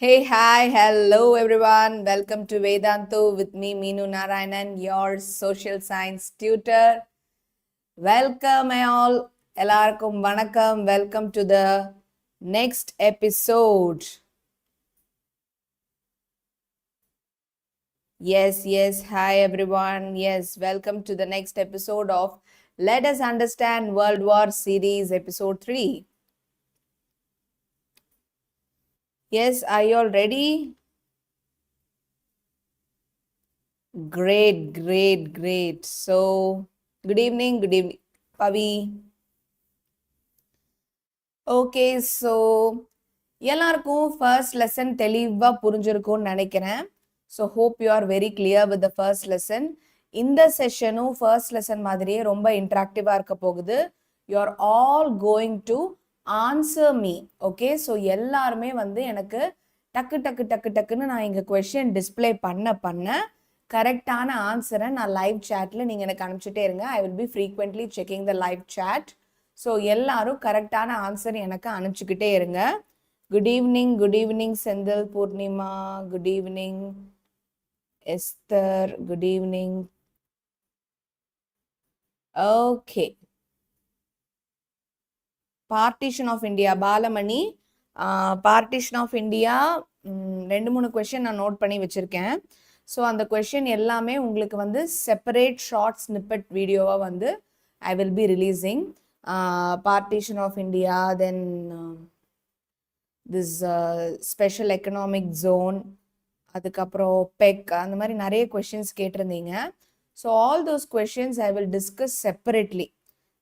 Hey, hi, hello everyone. Welcome to Vedantu with me, Meenu Narayanan, your social science tutor. Welcome all. எல்லாருக்கும் வணக்கம். Welcome to the next episode. Yes, hi everyone. Yes, welcome to the next episode of Let Us Understand World War series, episode 3. Yes, are you all ready? Great. So, good evening, Pavi. Okay, so எல்லாருக்கும் first lesson தெளிவா புரிஞ்சிருக்கும்னு நினைக்கிறேன். So hope you are very clear with the first lesson. இந்த செஷனும் first lesson மாதிரியே ரொம்ப இன்ட்ராக்டிவாக இருக்க போகுது. You are all going to answer me. Okay, so எல்லாருமே வந்து எனக்கு டக்குன்னு நான் இங்கே கொஷின் டிஸ்பிளே பண்ண கரெக்டான ஆன்சரை நான் லைவ் சேட்டில் நீங்கள் எனக்கு அனுப்பிச்சிட்டே இருங்க. I will be frequently checking the live chat. So எல்லாரும் கரெக்டான ஆன்சர் எனக்கு அனுப்பிச்சுக்கிட்டே இருங்க. Good evening Senthil, Poornima, good evening Esther, good evening. Okay, partition of India, Balamani. Partition of India 2-3 question நான் நோட் பண்ணி வச்சிருக்கேன். ஸோ அந்த கொஸ்டின் எல்லாமே உங்களுக்கு வந்து செப்பரேட் ஷார்ட் ஸ்னிப்பெட் வீடியோவாக வந்து ஐ will be releasing. partition of India, then this special economic zone, அதுக்கப்புறம் பெக், அந்த மாதிரி நிறைய கொஷின்ஸ் கேட்டிருந்தீங்க. So all those questions I will discuss separately,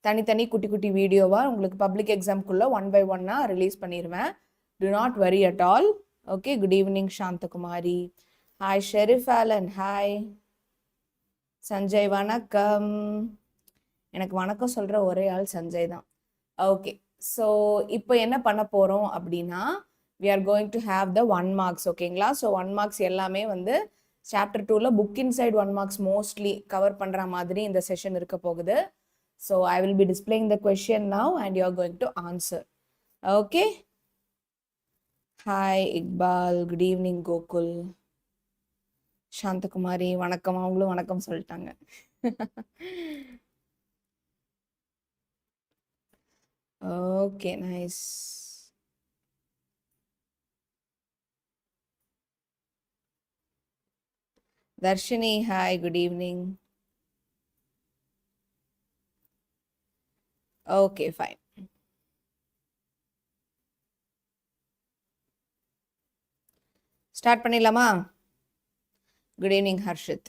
தனித்தனி குட்டி வீடியோவாக உங்களுக்கு பப்ளிக் எக்ஸாம்குள்ளே 1 by 1 ரிலீஸ் பண்ணிடுவேன். Do not worry at all. Okay, good evening Santhakumari. Hi Sharif Alan, hi Sanjay, வணக்கம். எனக்கு வணக்கம் சொல்கிற ஒரே ஆள் சஞ்சய் தான். ஓகே, ஸோ இப்போ என்ன பண்ண போகிறோம் அப்படின்னா, we are going to have the 1 marks. ஓகேங்களா? ஸோ 1 marks எல்லாமே வந்து சாப்டர் 2ல் book inside 1 marks mostly cover பண்ணுற மாதிரி இந்த செஷன் இருக்க போகுது. So I will B displaying the question now and you are going to answer. Okay, hi Iqbal, good evening Gokul, Shanthakumari வணக்கம். அவங்களும் வணக்கம் சொல்லிட்டாங்க. Okay, nice. Darshini, hi, good evening. Okay, fine. Start பண்ணிடலாமா? Good evening, Harshit.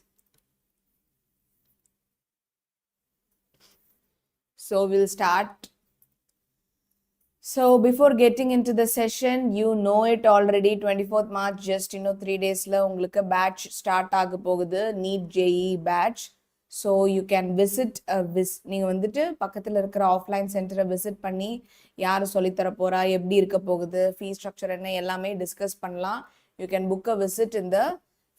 So we'll start. So before getting into the session, you know it already, 24th March, just 3 daysல உங்களுக்கு batch start ஆக போகுது, NEET JEE batch. So you can visit நீங்கள் வந்துட்டு பக்கத்தில் இருக்கிற offline சென்டரை visit பண்ணி யார் சொல்லித்தர போகிறா, எப்படி இருக்க போகுது, ஃபீஸ் ஸ்ட்ரக்சர் என்ன, எல்லாமே டிஸ்கஸ் பண்ணலாம். You can book a visit in the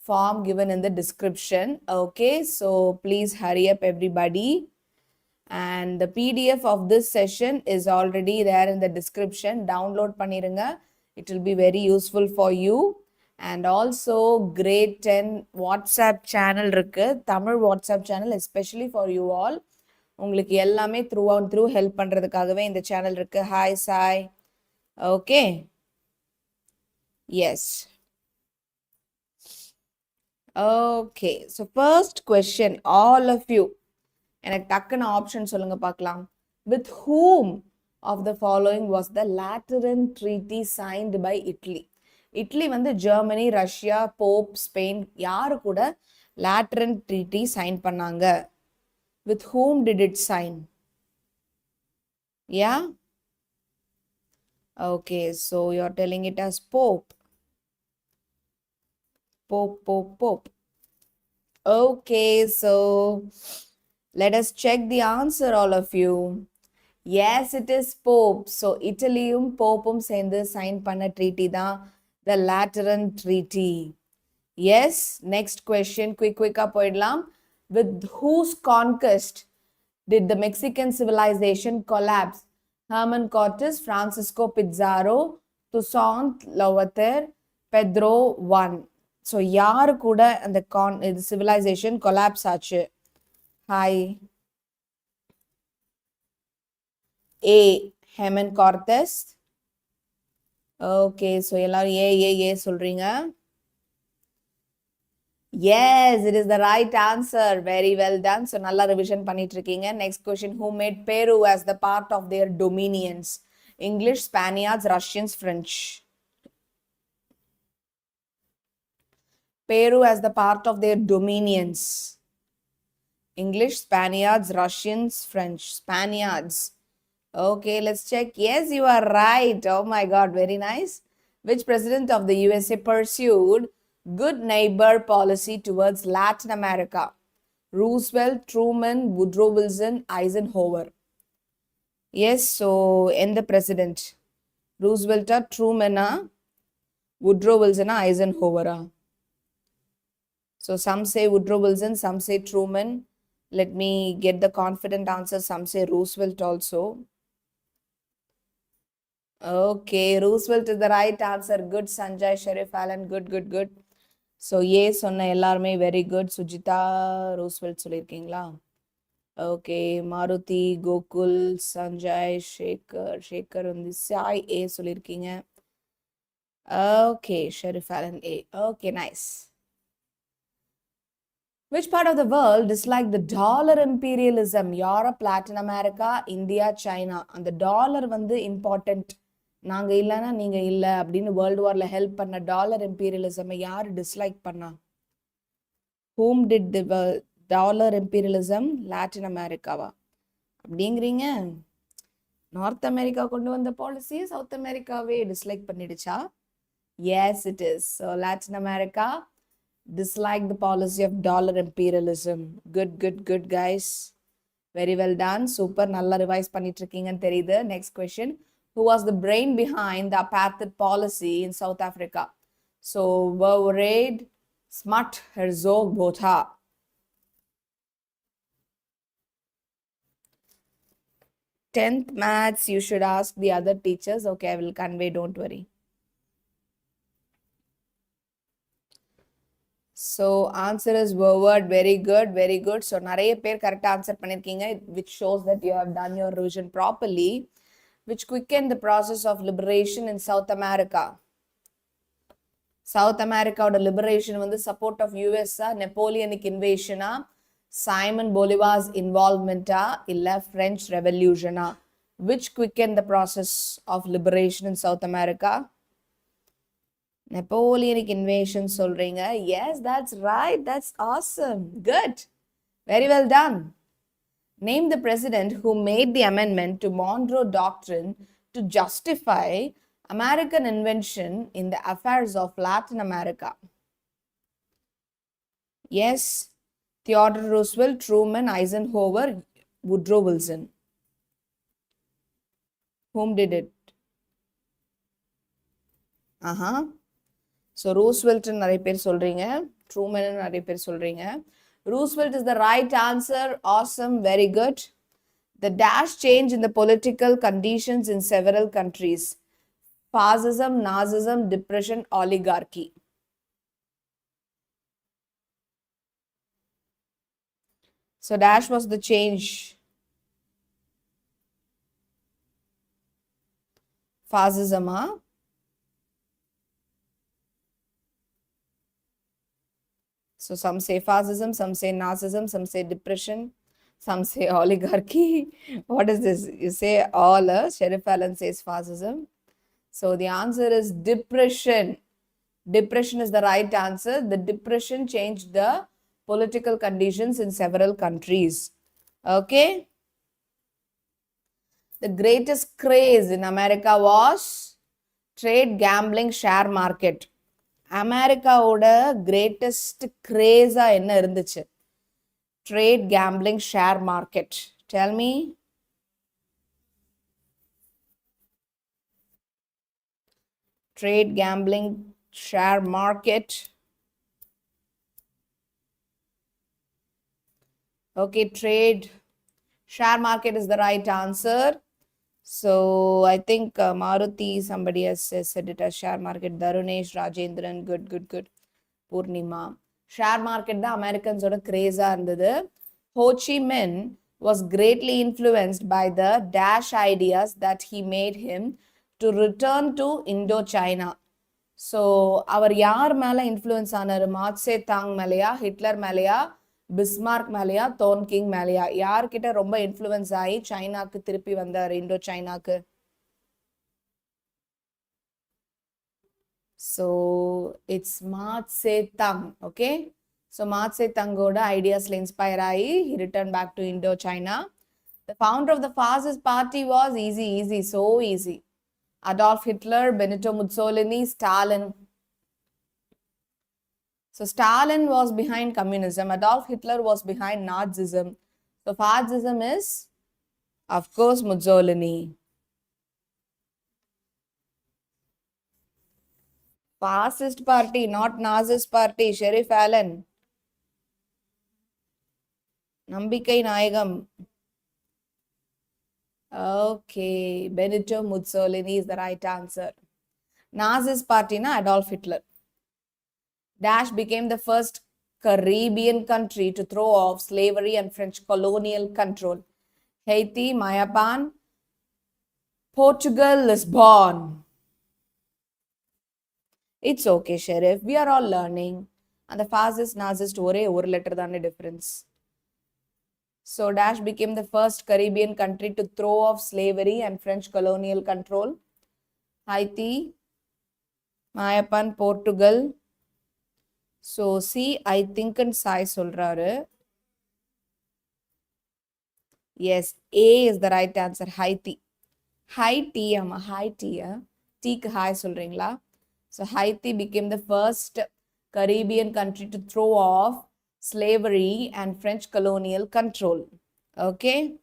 form given in the description. Okay, so please hurry up everybody. And the PDF of this session is already there in the description. Download பண்ணிருங்க. It will be very useful for you. And also grade 10 WhatsApp channel இருக்கு, Tamil WhatsApp channel especially for you all. உங்களுக்கு எல்லாமே through help பண்றதுக்காகவே இந்த channel இருக்கு. Hi Sai. Okay, yes. Okay, so first question, all of you எனக்கு டக்குன்னு option சொல்லுங்க பார்க்கலாம். With whom of the following was the Lateran Treaty signed by Italy? Idli வந்து Germany, Russia, Pope, Spain, யாரு கூட லேட்டரன் ட்ரீட்டி சைன் பண்ணாங்க? With whom did it sign? Yeah? Okay, so you're telling it as Pope. Pope. Okay, so let us check the answer, all of you. Yes, it is Pope. So இட்டலியும் போப்பும் சேர்ந்து sign பண்ண treaty தான் the Lateran Treaty. Yes, next question, quick-ஆ போயிடலாம். With whose conquest did the Mexican civilization collapse? Herman Cortes, Francisco Pizarro, Toussaint Louverture, Pedro 1. So யாரு கூட அந்த civilization collapse ஆச்சு? Hi. A. 𝑬𝒙𝒑𝒍𝒐𝒓𝒆. Okay, so எல்லாரும் ஏ சொல்றீங்க. Yes, it is the right answer. Very well done. So நல்லா revision பண்ணிட்டு இருக்கீங்க. Next question, who made Peru as the part of their dominions? English, Spaniards, Russians, French. Peru as the part of their dominions. English, Spaniards, Russians, French. Spaniards. Okay, let's check. Yes, you are right. Oh my God, very nice. Which president of the USA pursued good neighbor policy towards Latin America? Roosevelt, Truman, Woodrow Wilson, Eisenhower. Yes, so in the president. Roosevelt, Truman, Woodrow Wilson, Eisenhower. So some say Woodrow Wilson, some say Truman. Let me get the confident answer. Some say Roosevelt also. Okay, Roosevelt is the right answer. Good, Sanjay, Sheriff Allen. Good. So, yes, சொன்ன எல்லாருமே very good. Sujita, Roosevelt சொல்லிருக்கீங்களா? Okay, Maruti, Gokul, Sanjay, Shekhar வந்து Sai A சொல்லிருக்கீங்க. Okay, Sheriff Allen A. Okay, nice. Which part of the world disliked the dollar imperialism? Europe, Latin America, India, China. And the dollar வந்து important. நாங்க இல்லனா நீங்க இல்ல அப்படின்னு world வார்ல help பண்ண டாலர் இம்பீரியலிசம் யார் டிஸ்லைக் பண்ணா? Whom did the dollar imperialism? Latin அமெரிக்காவா அப்படிங்கிறீங்க? நார்த் அமெரிக்கா கொண்டு வந்த பாலிசி சவுத் அமெரிக்காவே டிஸ்லைக் பண்ணிடுச்சா? Yes, it is. So Latin America disliked the policy of dollar imperialism. Good guys. Very well done. Super. நல்லா revise பண்ணிட்டு இருக்கீங்கன்னு தெரியுது. Next question. Who was the brain behind the apartheid policy in South Africa? So, 𝑬𝒙𝒑𝒍𝒐𝒓𝒆. 10th maths, you should ask the other teachers. Okay, I will convey, don't worry. So, answer is 𝑬𝒙𝒑𝒍𝒐𝒓𝒆. Very good. So, நிறைய பேர் correct answer பண்ணிருக்கீங்க, which shows that you have done your revision properly. Which quickened the process of liberation in South America? South America oda liberation வந்து support of US Napoleonic invasion Simon Bolivar's involvement illa French Revolution which quickened the process of liberation in South America? Napoleonic invasion சொல்றீங்க. Yes, that's right. That's awesome. Good. Very well done. Name the president who made the amendment to Monroe Doctrine to justify American invention in the affairs of Latin America. Yes, Theodore Roosevelt, Truman, Eisenhower, Woodrow Wilson. Whom did it? So Roosevelt நிறைய பேர் சொல்றீங்க, Truman நிறைய பேர் சொல்றீங்க. Roosevelt is the right answer. Awesome, very good. The dash change in the political conditions in several countries. Fascism, Nazism, depression, oligarchy. So dash was the change. Fascism, So some say fascism, some say Nazism, some say depression, some say oligarchy. What is this? You say all, Sheriff Allen says fascism. So the answer is depression. Depression is the right answer. The depression changed the political conditions in several countries. Okay. The greatest craze in America was trade, gambling, share market. அமெரிக்காவோட greatest கிரேஸா என்ன இருந்துச்சு? Trade, gambling, share market. Tell me. Trade, gambling, share market. Okay, trade, share market is the right answer. So I think Maruti, somebody has said it as share market. Darunesh, Rajendran, good, good, good. Purnima. Share market, the Americans sort of craze irundhathu. Ho Chi Minh was greatly influenced by the dash ideas that he made him to return to Indochina. So our யார் மேல influence ஆனாரு? மாட்சே தாங் மேலையா, Hitler மேலையா, Bismarck மேலையா, தோன் king மேலையா? யார்கிட்ட ரொம்ப இன்ஃப்ளூயன்ஸ் ஆகி சைனாக்கு திருப்பி வந்தார், இண்டோ சைனாக்கு? So it's மாட்சே தாங். Okay, so மாட்சே தாங்கோட ஐடியாஸ்ல இன்ஸ்பயர் ஆகி he returned back to Indochina. The founder of the fascist party was easy, so easy. Adolf Hitler, Benito Mussolini, Stalin. So Stalin was behind communism. Adolf Hitler was behind Nazism. So fascism is, of course, Mussolini. Fascist party, not Nazist party. Sheriff Allen. Nambikai Nayagam. Okay, Benito Mussolini is the right answer. Nazist party na Adolf Hitler. Dash became the first Caribbean country to throw off slavery and French colonial control. Haiti, Mayapan, Portugal, Lisbon. It's okay, Sheriff. We are all learning. And the fascist, Nazist, one letter than a difference. So Dash became the first Caribbean country to throw off slavery and French colonial control. Haiti, Mayapan, Portugal. So see, I think and Sai solraru. Yes, A is the right answer. Haiti. Haiti, amma Haiti. T ku hi solringla. So Haiti became the first Caribbean country to throw off slavery and French colonial control. Okay.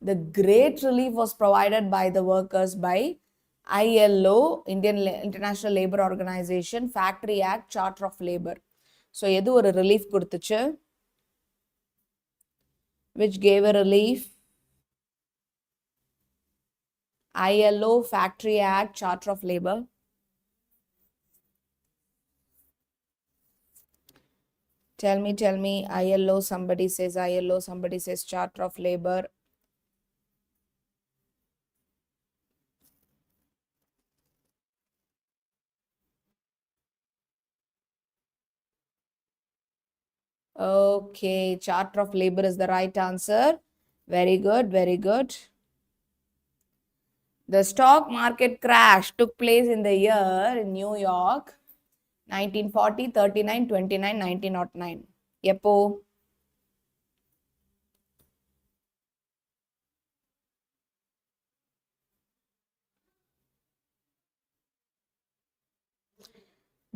The great relief was provided by the workers by ILO, Indian International Labour Organization, Factory Act, Charter of Labour. So edu oru relief kudutuchu? Which gave a relief? ILO, Factory Act, Charter of Labour. Tell me, ILO, somebody says ILO, somebody says Charter of Labour. Okay, Charter of Labour is the right answer. Very good, very good. The stock market crash took place in the year in New York, 1940, 39, 29, 1909. Yepo.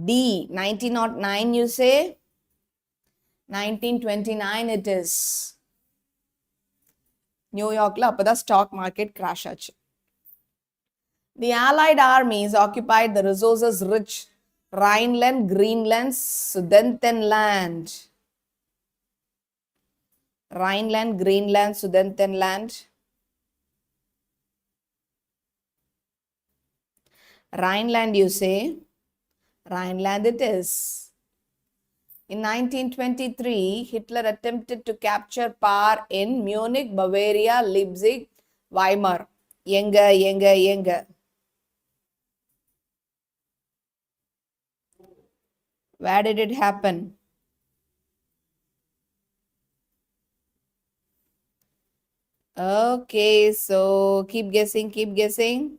D, 1909 you say? 1929 it is. New York la appada stock market crash achu. The Allied armies occupied the resources rich Rhineland, Greenland, Sudetenland. Rhineland, Greenland, Sudetenland. Rhineland you say? Rhineland it is. In 1923, Hitler attempted to capture power in Munich, Bavaria, Leipzig, Weimar. Yenga. Where did it happen? Okay, so keep guessing.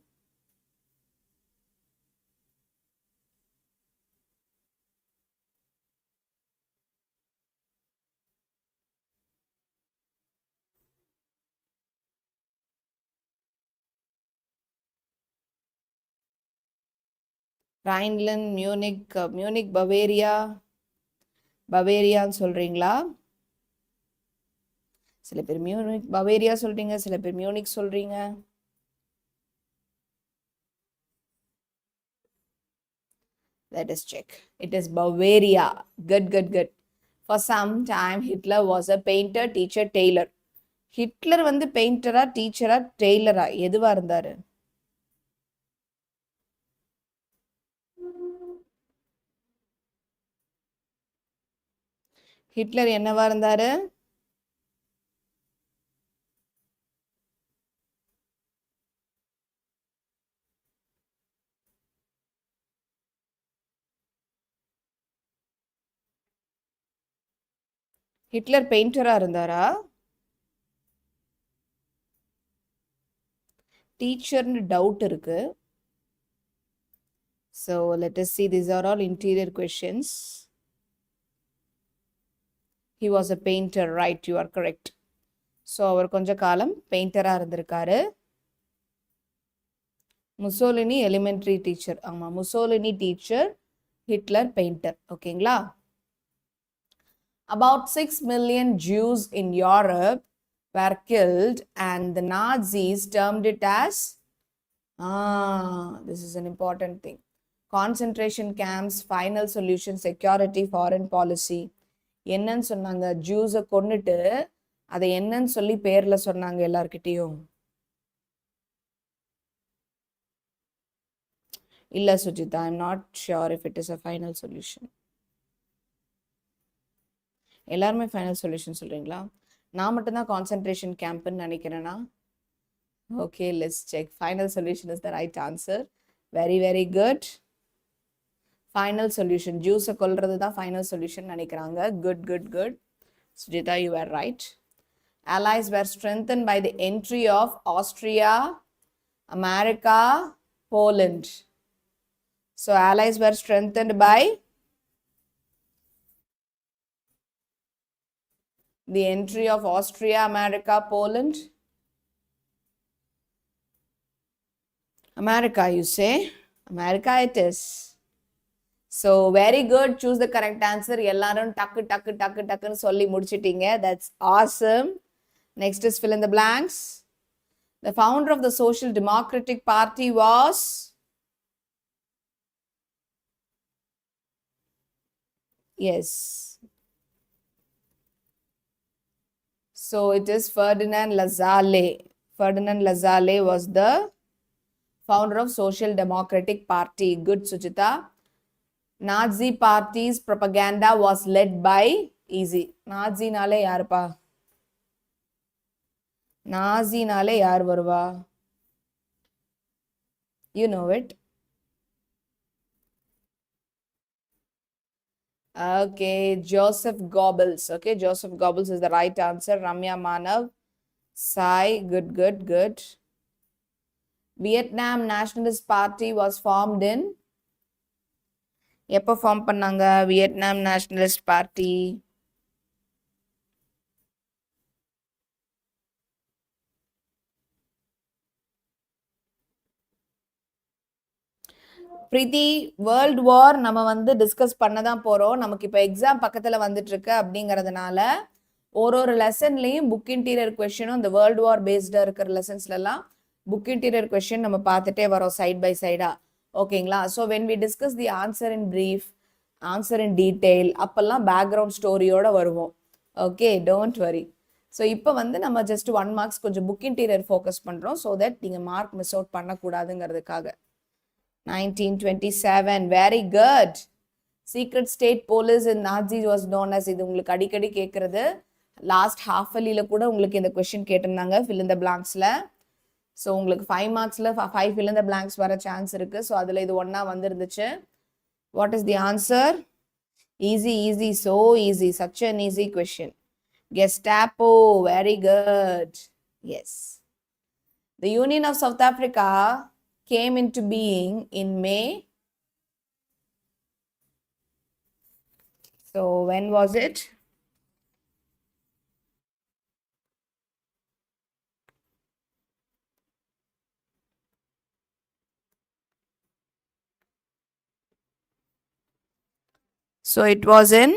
Rhineland, Munich, Bavariaன்னு சொல்றீங்களா? சில பேர் Munich Bavaria சொல்றீங்க, சில பேர் Munich சொல்றீங்க. Let us check. It is Bavaria. Good. For some time, Hitler was a painter, teacher, tailor. Hitler வந்து பெயிண்டரா, டீச்சரா, டெய்லரா எதுவா இருந்தாரு? ஹிட்லர் என்னவா இருந்தாரு? ஹிட்லர் பெயிண்டரா இருந்தாரா? டீச்சர்னு டவுட் இருக்கு. So let us see, these are all interior questions. He was a painter, right? You are correct. So அவர் கொஞ்ச காலம் பெயிண்டரா இருந்திருக்காரு. Mussolini elementary teacher. ஆமா, முசோலினி டீச்சர், ஹிட்லர் பெயிண்டர். ஓகேங்களா? About 6 million Jews in Europe were killed and the Nazis termed it as, this is an important thing, concentration camps, final solution, security, foreign policy. என்னன்னு சொன்னாங்க? ஜூஸை கொன்னுட்டு அதை என்னன்னு சொல்லி பேர்ல சொன்னாங்க எல்லார்கிட்டையும்? இல்ல Sujitha, I am not sure if it is a final solution. எல்லாருமே ஃபைனல் சொல்யூஷன் சொல்றீங்களா? நான் மட்டும்தான் கான்சென்ட்ரேஷன் கேம்ப்னு நினைக்கிறேன்னா? Okay, let's check. Final solution is the right answer. Very very good. Final solution, ஜூஸை கொல்றது தான் ஃபைனல் சொல்யூஷன் நினைக்கிறாங்க. Good good good. Sujita, you were right. Allies were strengthened by the entry of Austria, America, Poland. So allies were strengthened by the entry of Austria, America, Poland. America, you say? America it is. So very good. Choose the correct answer. எல்லாரும் டக்கு டக்கு டக்கு டக்குன்னு சொல்லி முடிச்சிட்டீங்க. That's awesome. Next is fill in the blanks. The founder of the Social Democratic Party was? Yes. So it is Ferdinand Lassalle. Ferdinand Lassalle was the founder of Social Democratic Party. Good, Sujita. Nazi party's propaganda was led by, easy. Nazi nale yaarpa? Nazi nale yaar varva? You know it. Okay, Joseph Goebbels. Okay, Joseph Goebbels is the right answer. Ramya Manav. Sai, good, good, good. Vietnam Nationalist Party was formed in? எப்போ form பண்ணாங்க Vietnam nationalist party? பிரீத்தி, world war நம்ம வந்து discuss பண்ண தான் போகிறோம். நமக்கு இப்போ exam பக்கத்தில் வந்துட்டு இருக்கு அப்படிங்கிறதுனால ஒரு லெசன்லையும் புக் இன்டீரியர் கொஸ்டினும் இந்த வேர்ல்டு வார் பேஸ்டாக இருக்கிற லெசன்ஸ்லாம் புக் இன்டீரியர் கொஸ்டின் நம்ம பார்த்துட்டே வரோம் சைட் பை சைடாக. ஓகேங்களா? So when we discuss the answer in brief, answer in detail, அப்போல்லாம் பேக்ரவுண்ட் ஸ்டோரியோட வருவோம். Okay, don't worry. ஸோ இப்போ வந்து நம்ம ஜஸ்ட் 1 மார்க்ஸ் கொஞ்சம் புக் இன்டீரியர் ஃபோக்கஸ் பண்ணுறோம், ஸோ தட் நீங்கள் மார்க் மிஸ் அவுட் பண்ணக்கூடாதுங்கிறதுக்காக. 1927, very good. Secret state police in Nazi was known as, இது உங்களுக்கு அடிக்கடி கேட்குறது. லாஸ்ட் ஹாஃப் அலியில் கூட உங்களுக்கு இந்த கொஸ்டின் கேட்டிருந்தாங்க ஃபில் இன் த பிளாங்க்ஸில். ஸோ உங்களுக்கு 5 மார்க்ஸில் 5 fill in the blanks வர சான்ஸ் இருக்குது. ஸோ அதில் இது ஒன்றா வந்துருந்துச்சு. What is the answer? Easy easy, so easy, such an easy question. Gestapo, very good. Yes. The Union of South Africa came into being in May. So when was it? So it was in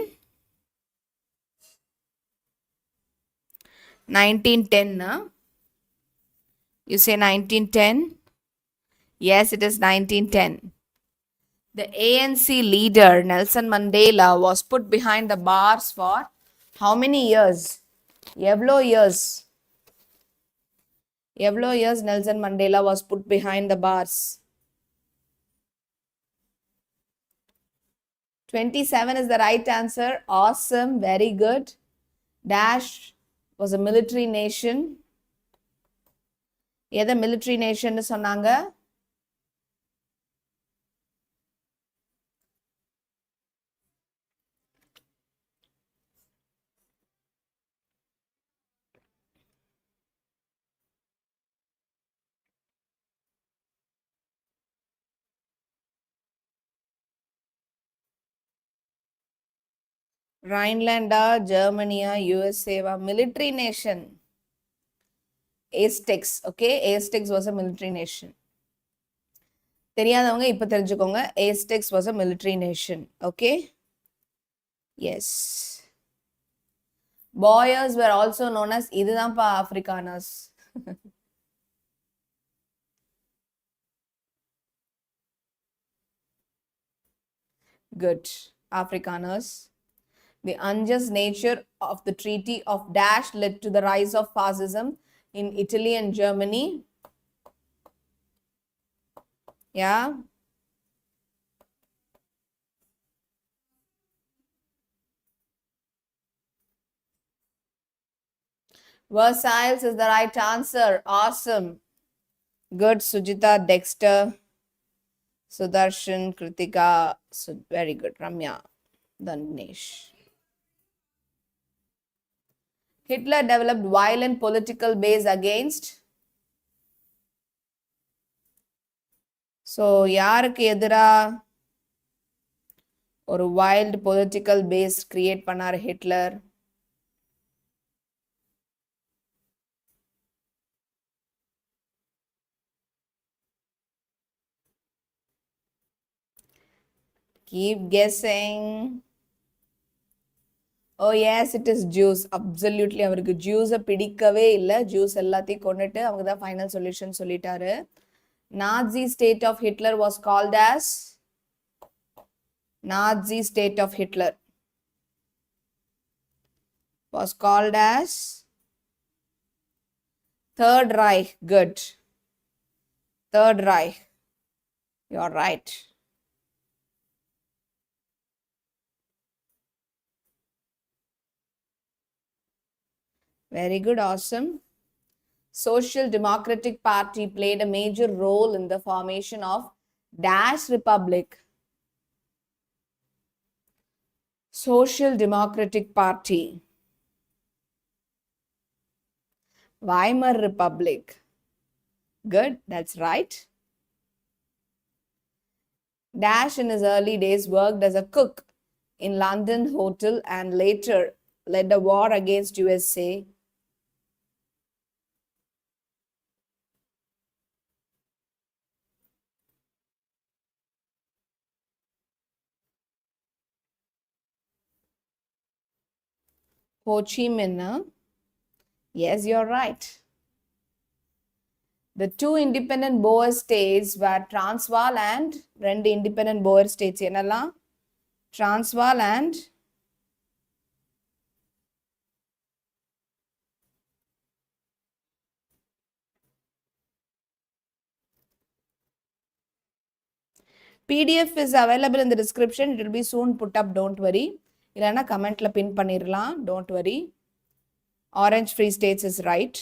1910. You say 1910? Yes, it is 1910. The ANC leader Nelson Mandela was put behind the bars for how many years? எவ்வளோ years? எவ்வளோ years Nelson Mandela was put behind the bars? 27 is the right answer. Awesome. Very good. Dash was a military nation. எதை military nation சொன்னாங்க? Rhineland, Germany, USA, military nation. 𝒔𝒑𝒔, okay? 𝒔𝒑𝒔 was a military nation. தெரியாதவங்க இப்ப தெரிஞ்சுக்கோங்க. 𝒔𝒑𝒔 was a military nation, okay? Yes. Boyers were also known as இதுதான்ப்பா Afrikaners. Good. Afrikaners. The unjust nature of the Treaty of Dash led to the rise of fascism in Italy and Germany. Yeah. Versailles is the right answer. Awesome. Good. Sujita, Dexter, Sudarshan, Kritika. Very good. Ramya, Danesh. Hitler developed violent political base against. So, யாருக்கு எதிரா ஒரு wild political base create பண்ணார் Hitler? Keep guessing. Oh yes, it is Jews. Absolutely. அவருக்கு Jews பிடிக்கவே இல்லை. Jews எல்லாத்தையும் கொண்டுட்டு அவங்க தான் final solution சொல்லிட்டாரு. Nazi state of Hitler was called as Nazi state of Hitler was called as Third Reich. Good. Third Reich. You're right. Very good. Awesome. Social Democratic Party played a major role in the formation of Dash Republic. Social Democratic Party. Weimar Republic. Good, that's right. Dash in his early days worked as a cook in London hotel and later led a war against USA. Ho Chi Minh. Yes, you're right. The two independent Boer states were Transvaal and ரெண்டு independent Boer states என்னெல்லாம்? Transvaal and PDF is available in the description. It will be soon put up, don't worry. இல்லைன்னா கமெண்ட்ல பின் பண்ணிடலாம், don't worry. Orange Free States is right.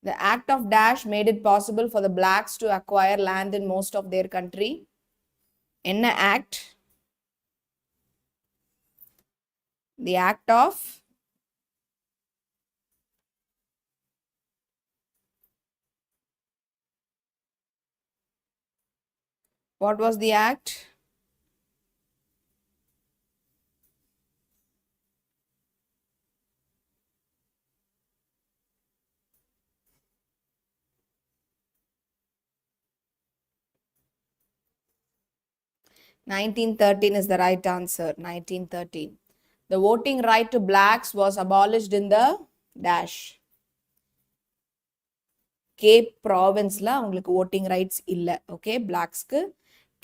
The Act of Dash made it possible for the blacks to acquire land in most of their country. என்ன act? The Act of what was the act? (1913) is the right answer. 1913. The voting right to blacks was abolished in the Dash. Cape Province-ல அவங்களுக்கு voting rights இல்லை. Okay, blacks-க்கு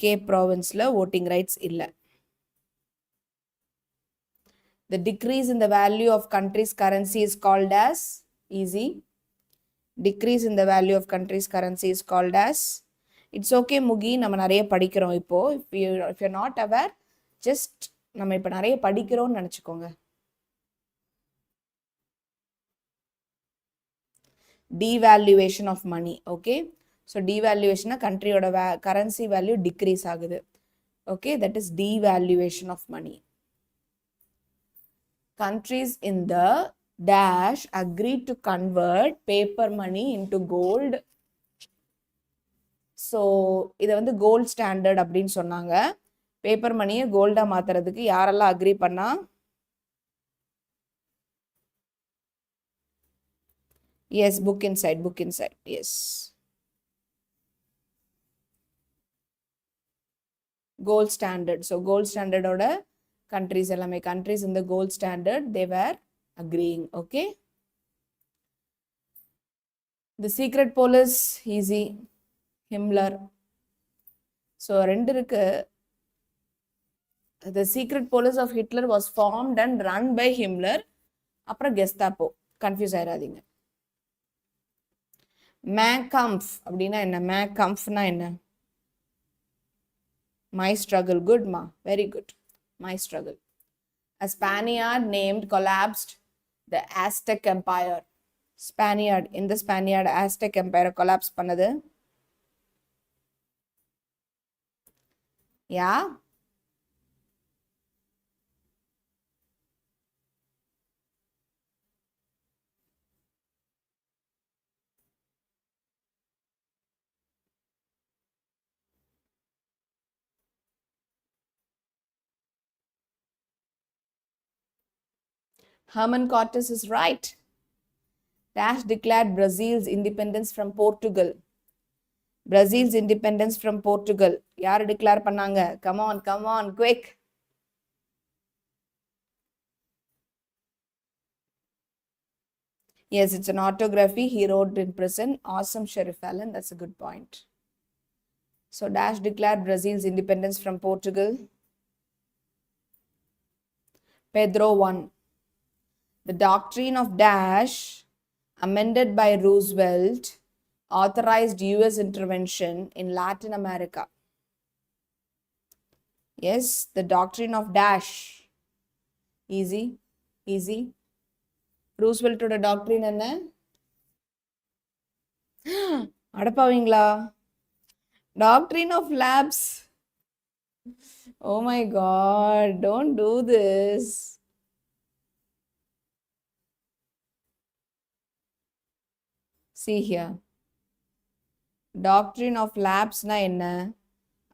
Cape Province-ல voting rights இல்லை. The decrease in the value of country's currency is called as easy. Decrease in the value of country's currency is called as, it's okay Mugi, நம்ம நிறைய படிக்கிறோம் இப்போ. If you're not aware, just நம்ம இப்போ நிறைய படிக்கிறோம்னு நினைச்சுக்கோங்க. Devaluation of money, okay? So devaluation na country oda currency value decrease ஆகுது. Okay, that is devaluation of money. Countries in the dash agreed to convert paper money into gold. So இத வந்து gold standard அப்படினு சொன்னாங்க. Paper money gold மாத்துறதுக்கு யாரெல்லாம் agree பண்ணா? Yes, book inside, yes. Gold standard. So gold standard oda countries ellame countries in the gold standard they were agreeing, okay? The secret police easy, Himmler. So rendu irukku. The secret police of Hitler was formed and run by Himmler. Apra Gestapo. Confuse ஆயிராதீங்க. Mein Kampf அப்படினா என்ன? Mein Kampfனா என்ன? My struggle. Good ma, very good. My struggle. A Spaniard named collapsed the Aztec Empire. Spaniard, in the Spaniard Aztec Empire collapse பண்ணது. Yeah. Herman Cortes is right. Dash declared Brazil's independence from Portugal. Brazil's independence from Portugal. Yaar declare பண்ணாங்க? Come on, quick. Yes, it's an autography he wrote in prison. Awesome, Sheriff Allen. That's a good point. So Dash declared Brazil's independence from Portugal. Pedro won. The doctrine of Dash, amended by Roosevelt, authorized US intervention in Latin America. Yes, the doctrine of Dash. Easy, easy. Roosevelt oda doctrine என்ன? அடப்பாவீங்களா? Doctrine of lapse. Oh my God, don't do this. See here. Doctrine of lapse na என்ன?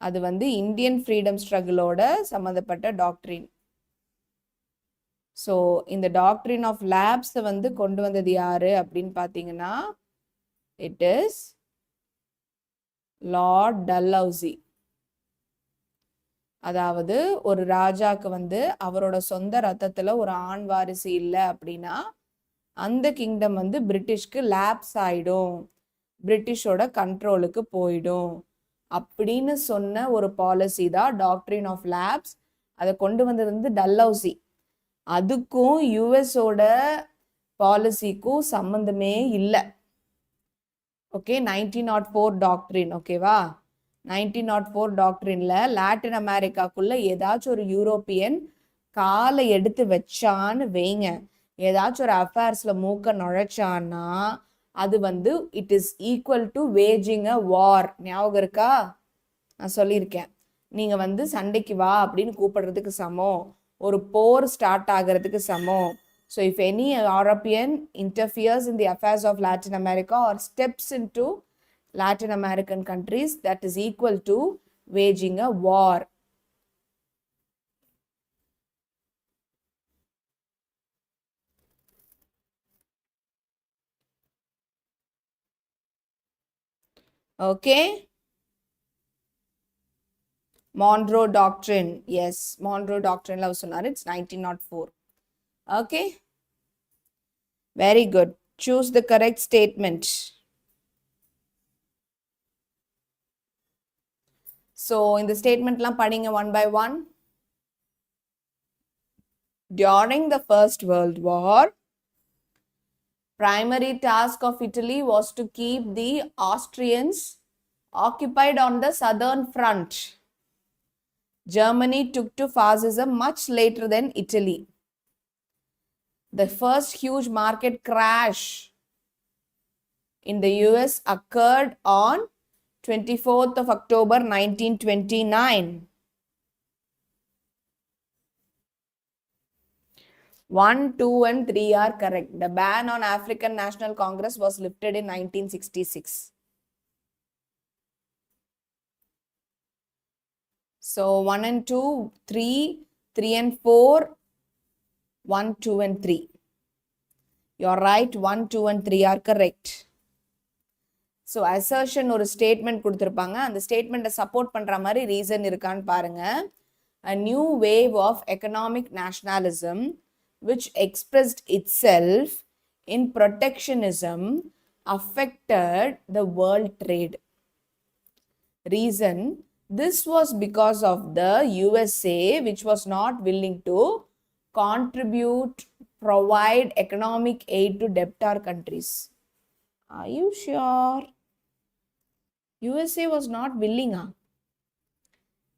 அது வந்து Indian freedom ஸ்ட்ரகிளோட சம்மந்தப்பட்ட doctrine. So இந்த doctrine of லேப்ஸை வந்து கொண்டு வந்தது யாரு அப்படின்னு பார்த்தீங்கன்னா, இட் இஸ் லார்ட் டல்ஹவுசி. அதாவது ஒரு ராஜாக்கு வந்து அவரோட சொந்த ரத்தத்தில் ஒரு ஆண் வாரிசு இல்லை அப்படின்னா அந்த கிங்டம் வந்து பிரிட்டிஷ்க்கு லேப்ஸ் ஆயிடும், பிரிட்டிஷோட கண்ட்ரோலுக்கு போயிடும் அப்படின்னு சொன்ன ஒரு பாலிசி தான் டாக்ட்ரின் ஆஃப் லேப்ஸ். அதை கொண்டு வந்தது வந்து டல்ஹவுசி. அதுக்கும் யூஎஸோட பாலிசிக்கும் சம்மந்தமே இல்லை. Okay, 1904 doctrine. ஓகேவா, 1904 டாக்ட்ரின்ல லாட்டின் அமெரிக்காக்குள்ள ஏதாச்சும் ஒரு யூரோப்பியன் காலை எடுத்து வச்சான்னு வைங்க, ஏதாச்சும் ஒரு அஃபேர்ஸ்ல மூக்க நுழைச்சான்னா அது வந்து it is equal to waging a war. ஞாபகம் இருக்கா? நான் சொல்லியிருக்கேன், நீங்க வந்து சண்டைக்கு வா அப்படின்னு கூப்பிடுறதுக்கு சமம், ஒரு போர் ஸ்டார்ட் ஆகிறதுக்கு சமம். So if any European interferes in the affairs of Latin America or steps in to Latin American countries, that is equal to waging a war. Okay. Monroe Doctrine. Yes, Monroe Doctrine la sonar, it's 1904. Okay. Very good. Choose the correct statement. So in the statement la padinga one by one. During the First World War, primary task of Italy was to keep the Austrians occupied on the southern front. Germany took to fascism much later than Italy. The first huge market crash in the US occurred on 24th of October 1929. 1, 2 and 3 are correct. The ban on African National Congress was lifted in 1966. So 1 and 2, 3, 3 and 4, 1, 2 and 3. You're right, 1, 2 and 3 are correct. So assertion ஒரு statement கொடுத்திருப்பாங்க. அந்த statement support பண்ற மாதிரி reason இருக்கான்னு பாருங்க. A new wave of economic nationalism which expressed itself in protectionism affected the world trade. Reason, this was because of the USA which was not willing to provide economic aid to debtor countries. Are you sure? USA was not willing.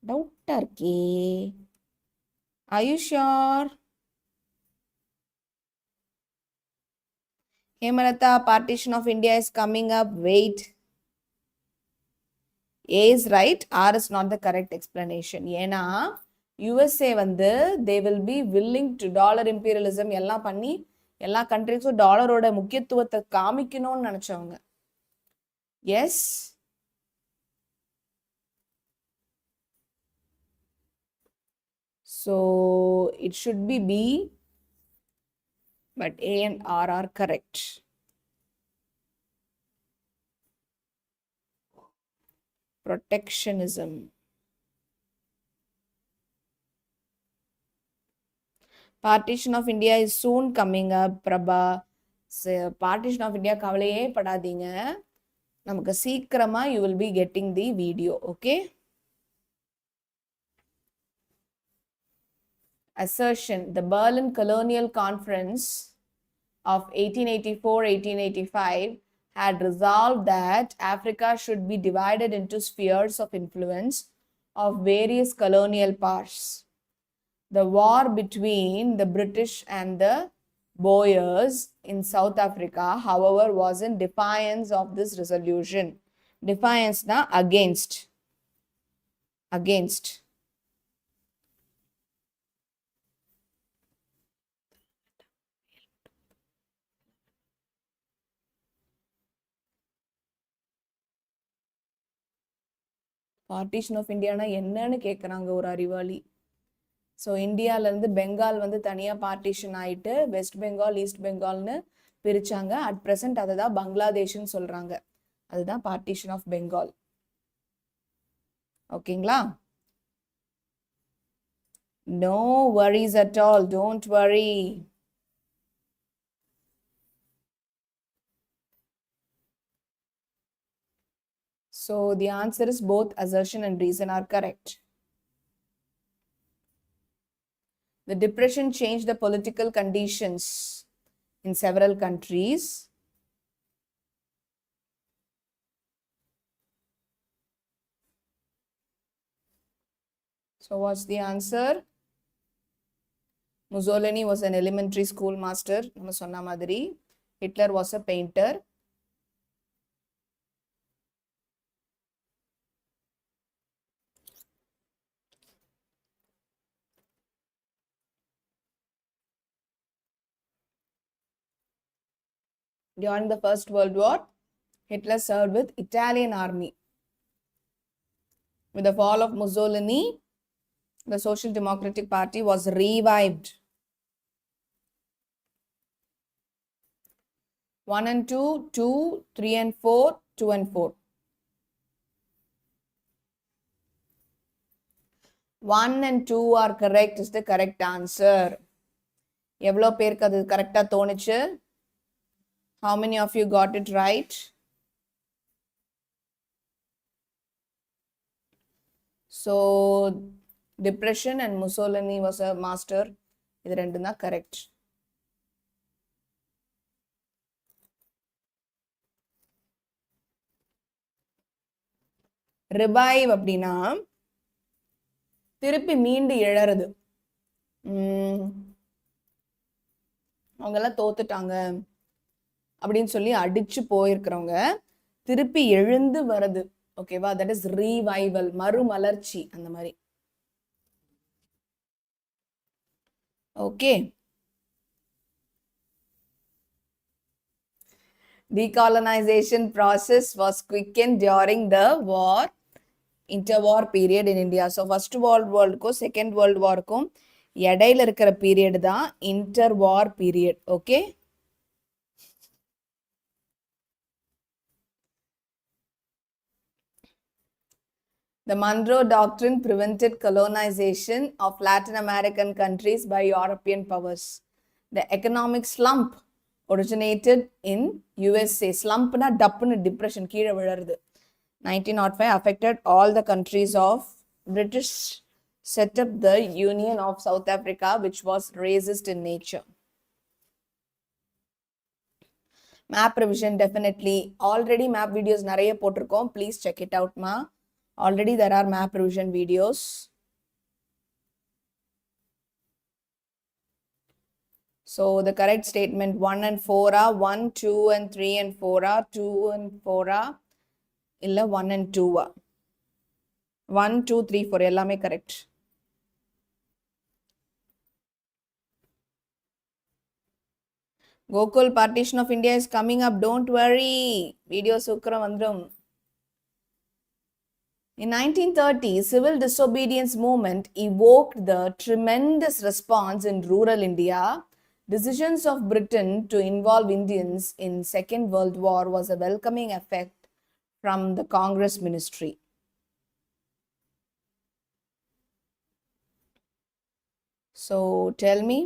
Doubt Turkey. Are you sure? Hemalata, partition of India is coming up. Wait. A is right. R is not the correct explanation. Yena USA வந்து they will be willing to dollar imperialism எல்லாம் பண்ணி எல்லா கண்ட்ரிஸும் டாலரோட முக்கியத்துவத்தை காமிக்கணும்னு நினைச்சவங்க. Yes. So it should be B, but A and R are correct. Protectionism. Partition of India is soon coming up, Prabha. So, partition of India கவலையே படாதீங்க. நமக்கு சீக்கிரமா you will be getting the video, okay? Assertion, the Berlin Colonial Conference of 1884-1885 had resolved that Africa should be divided into spheres of influence of various colonial powers. The war between the British and the Boers in South Africa, however, was in defiance of this resolution. Defiance na against. Against. Partition of India na என்னன்னு கேக்குறாங்க ஒரு அறிவாளி. So இந்தியாவிலேருந்து பெங்கால் வந்து தனியாக partition ஆகிட்டு West Bengal East பெங்கால்னு பிரித்தாங்க. அட் ப்ரெசென்ட் அதை தான் பங்களாதேஷ்னு சொல்கிறாங்க. அதுதான் பார்ட்டிஷன் ஆஃப் பெங்கால். ஓகேங்களா? No worries at all, don't worry. So the answer is both assertion and reason are correct. The depression changed the political conditions in several countries. So what's the answer? Mussolini was an elementary school master. நம்ம சொன்ன மாதிரி. Hitler was a painter. During the First World War, Hitler served with Italian army. With the fall of Mussolini, the Social Democratic Party was revived. 1 and 2, 2, 3 and 4, 2 and 4. 1 and 2 are correct is the correct answer. எவ்வளோ பேருக்கு அது கரெக்டாக தோணுச்சு? How many of you got it right? So, depression and Mussolini was a master. இது ரெண்டும் தான் correct. Revive அப்படின்னா திருப்பி மீண்டு எழறது. அவங்கெல்லாம் தோத்துட்டாங்க அப்படின்னு சொல்லி அடிச்சு போயிருக்கிறவங்க திருப்பி எழுந்து வருது. ஓகேவா? தட் இஸ் ரீவைவல், மறுமலர்ச்சி அந்த மாதிரி. Okay. Decolonization process was quickened during the war, interwar period in India. So first world warக்கும் second world warக்கும் இடையில இருக்கிற பீரியட் தான் interwar period. Okay. The Monroe Doctrine prevented colonization of Latin American countries by European powers. The economic slump originated in USA. Slump na டப்புன்னு depression கீழே விழறது. 1905 affected all the countries of British set up the Union of South Africa, which was racist in nature. Map revision definitely. Already map videos நிறைய போட்டிருக்கோம். Please check it out, ma. Already there are map revision videos. So the correct statement 1 and 4 are 1, 2 and 3 and 4 are 2 and 4 are illa 1 and 2 are 1, 2, 3, 4 ellame correct. Gokul partition of India is coming up. Don't worry. Video sukra vandrum. In 1930, civil disobedience movement evoked the tremendous response in rural India. Decisions of Britain to involve Indians in Second World War was a welcoming effect from the Congress ministry. So tell me.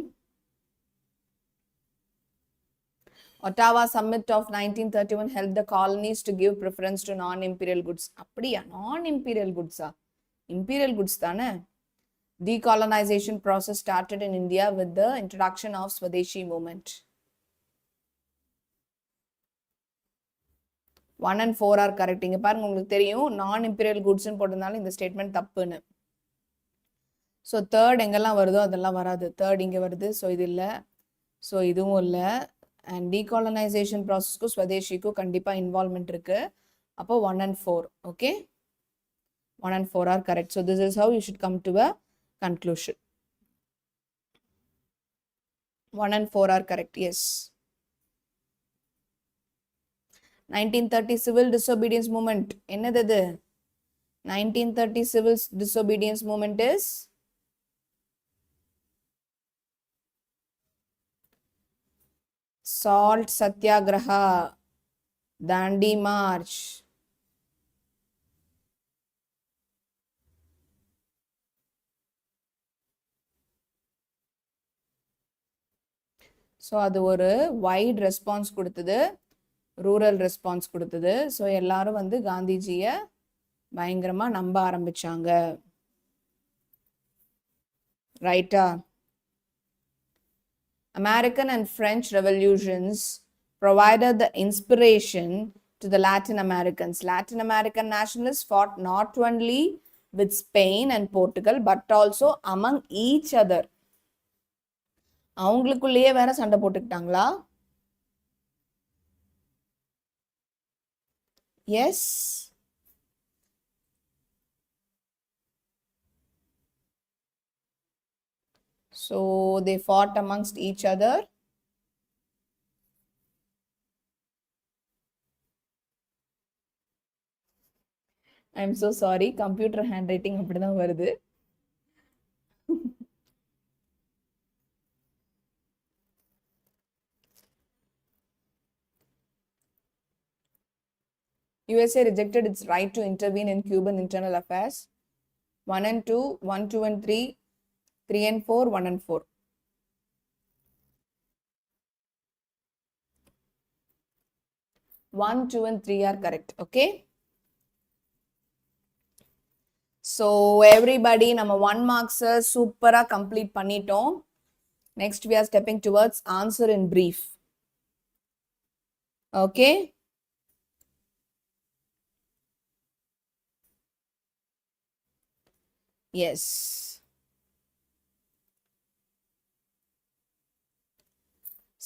Ottawa Summit of 1931 helped the colonies to give preference to non-imperial goods. அப்படியா? Non-imperial goods ஆ? Imperial goods தானே? Decolonization process started in India with the introduction of Swadeshi movement. 1 and 4 are correct. இங்க பாருங்க, உங்களுக்கு தெரியும் non-imperial goods ன்னு போட்டதுனால இந்த statement தப்புன்னு. ஸோ தேர்ட் எங்கெல்லாம் வருதோ அதெல்லாம் வராது. தேர்ட் இங்கே வருது. ஸோ இது இல்லை. ஸோ இதுவும் இல்லை. And decolonization process ku Swadeshi ku kandipa involvement irukku. Appo 1 and 4. Okay. 1 and 4 are correct. So this is how you should come to a conclusion. 1 and 4 are correct. Yes. 1930 civil disobedience movement. Ennadhu? 1930 civil disobedience movement is Salt Satyagraha, Dandi March. So அது ஒரு white response கொடுத்தது, rural response கொடுத்தது. So எல்லாரும் வந்து காந்திஜியை பயங்கரமாக நம்ப ஆரம்பிச்சாங்க. ரைட்டா? American and French revolutions provided the inspiration to the Latin Americans. Latin American nationalists fought not only with Spain and Portugal but also among each other. அவங்களுக்குள்ளேயே வேற சண்டை போட்டுக்கிட்டாங்களா? S. So they fought amongst each other. I'm so sorry. Computer handwriting அப்படிதான் வருது. USA rejected its right to intervene in Cuban internal affairs. 1 and 2, 1, 2 and 3, 3 and 4, 1 and 4. 1, 2 and 3 are correct. Okay. So everybody, நம்ம 1 marks சூப்பரா complete பண்ணிட்டோம். Next we are stepping towards answer in brief. Okay. Yes.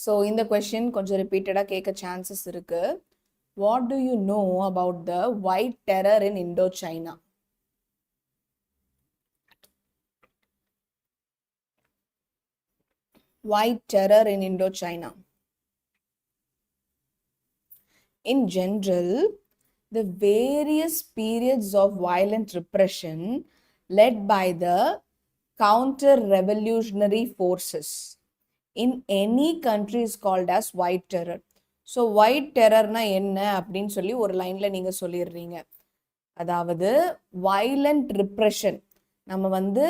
So in the question கொஞ்சம் repeatedா கேட்க chances இருக்கு. What do you know about the white terror in Indochina? White terror in Indochina. In general, the various periods of violent repression led by the counter-revolutionary forces in any country is called as white terror. So white terror na enna அப்படினு சொல்லி ஒரு லைன்ல நீங்க சொல்லிடுறீங்க. அதாவது violent repression நம்ம வந்து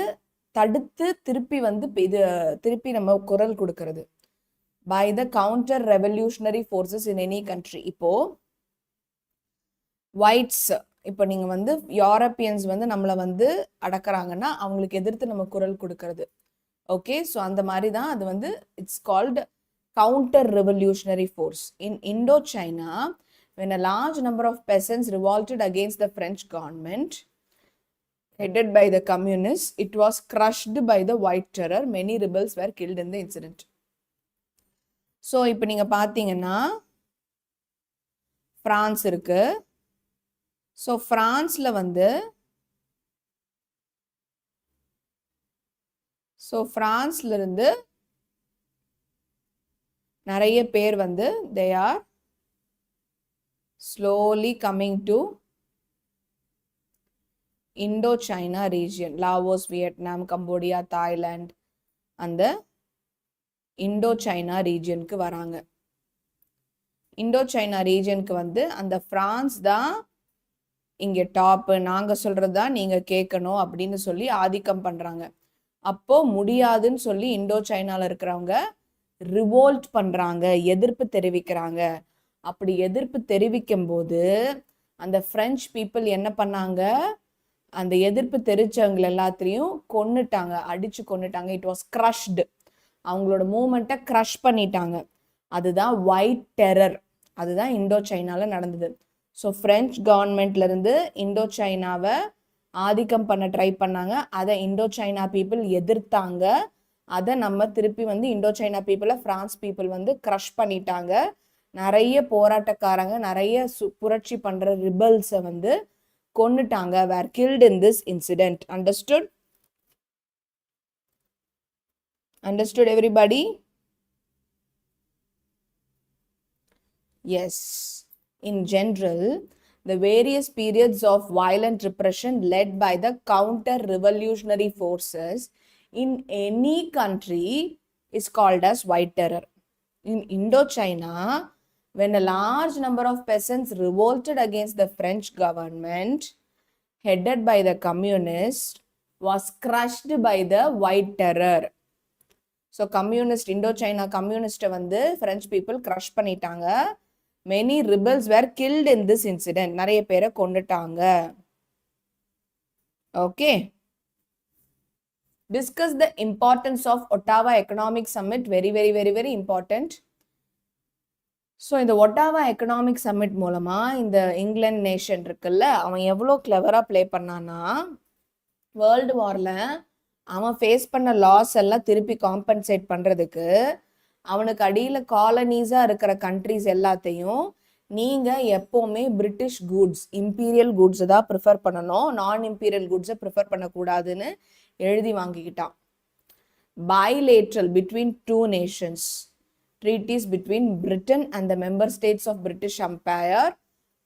தடுத்து திருப்பி நம்ம குரல் கொடுக்கிறது by the counter revolutionary forces in any country. இப்போ whites இப்போ நீங்க வந்து யூரோப்பியன்ஸ் வந்து நம்மளை வந்து அடக்குறாங்கன்னா அவங்களுக்கு எதிர்த்து நம்ம குரல் கொடுக்கிறது. ஓகே, ஸோ அந்த மாதிரி தான் அது வந்து it's called counter revolutionary force. In Indochina, when a large number of peasants revolted against the French government headed by the communists, it was crushed by the white terror. Many rebels were killed in the incident. So இப்போ நீங்க பார்த்தீங்கன்னா France இருக்கு. So பிரான்ஸ்ல வந்து பிரான்ஸ்ல இருந்து நிறைய பேர் வந்து they are slowly coming to Indochina region, Laos, Vietnam, Cambodia, Thailand, அந்த Indochina regionக்கு வராங்க. Indochina regionக்கு வந்து அந்த பிரான்ஸ் தான் இங்க டாப், நாங்க சொல்றதுதான் நீங்க கேட்கணும் அப்படின்னு சொல்லி ஆதிக்கம் பண்றாங்க. அப்போ முடியாதுன்னு சொல்லி இண்டோசைனால இருக்கிறவங்க ரிவோல்ட் பண்றாங்க, எதிர்ப்பு தெரிவிக்கிறாங்க. அப்படி எதிர்ப்பு தெரிவிக்கும் போது அந்த பிரெஞ்சு பீப்புள் என்ன பண்ணாங்க, அந்த எதிர்ப்பு தெரிவிச்சவங்க எல்லாத்தையும் கொன்னுட்டாங்க, அடிச்சு கொன்னுட்டாங்க. இட் வாஸ் கிரஷ்டு, அவங்களோட மூமெண்ட்டை கிரஷ் பண்ணிட்டாங்க. அதுதான் ஒயிட் டெரர், அதுதான் இண்டோசைனால நடந்தது. ஸோ பிரெஞ்சு கவர்மெண்ட்ல இருந்து இண்டோசைனாவை ஆதிக்கம் பண்ண ட்ரை பண்ணாங்க. அதை இண்டோசைனா பீப்புள் எதிர்த்தாங்க. அதை நம்ம திருப்பி வந்து இண்டோசைனா பீப்புளை பிரான்ஸ் பீப்புள் வந்து கிரஷ் பண்ணிட்டாங்க. நிறைய போராட்டக்காரங்க, நிறைய புரட்சி பண்ற ரிபல்ஸை வந்து கொன்னுட்டாங்க. were killed in this incident. Understood everybody? Yes. In general, the various periods of violent repression led by the counter-revolutionary forces in any country is called as white terror. In Indochina, when a large number of peasants revolted against the French government headed by the communists was crushed by the white terror. So communist, Indochina communist வந்து French people crush பண்ணிட்டாங்க. Many rebels were killed in this incident. நிறைய பேரை கொன்னுட்டாங்க. Okay. Discuss the importance of Ottawa Economic Summit. Very important. So இந்த Ottawa economic submit மூலமா இந்த England nation இருக்குல்ல, அவன் எவ்வளோ கிளவராக ப்ளே பண்ணான்னா, வேர்ல்டு வாரில் அவன் ஃபேஸ் பண்ண லாஸ் எல்லாம் திருப்பி காம்பன்சேட் பண்ணுறதுக்கு அவனுக்கு அடியில் காலனிஸாக இருக்கிற கண்ட்ரிஸ் எல்லாத்தையும் நீங்கள் எப்போவுமே பிரிட்டிஷ் குட்ஸ், இம்பீரியல் குட்ஸை தான் ப்ரிஃபர் பண்ணணும், நான் இம்பீரியல் குட்ஸை ப்ரிஃபர் பண்ணக்கூடாதுன்னு எழுதி வாங்கிக்கிட்டான். bilateral between two nations, treaties between Britain and the member states of British Empire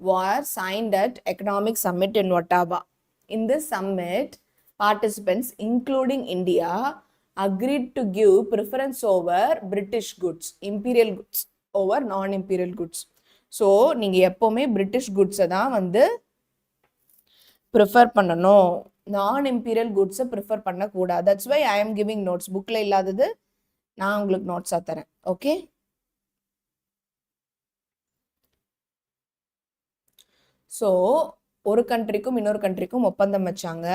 were signed at Economic Summit in Ottawa. In this summit, participants including India agreed to give preference over British goods, imperial goods over non-imperial goods. So நீங்க எப்பவுமே British குட்ஸை தான் வந்து prefer பண்ணணும், நான் imperial குட்ஸை prefer பண்ணக்கூடாது. That's why I am giving notes. புக்கில் இல்லாதது நான் உங்களுக்கு நோட்ஸாக தரேன். ஓகே, ஸோ ஒரு கண்ட்ரிக்கும் இன்னொரு கண்ட்ரிக்கும் ஒப்பந்தம் வச்சாங்க.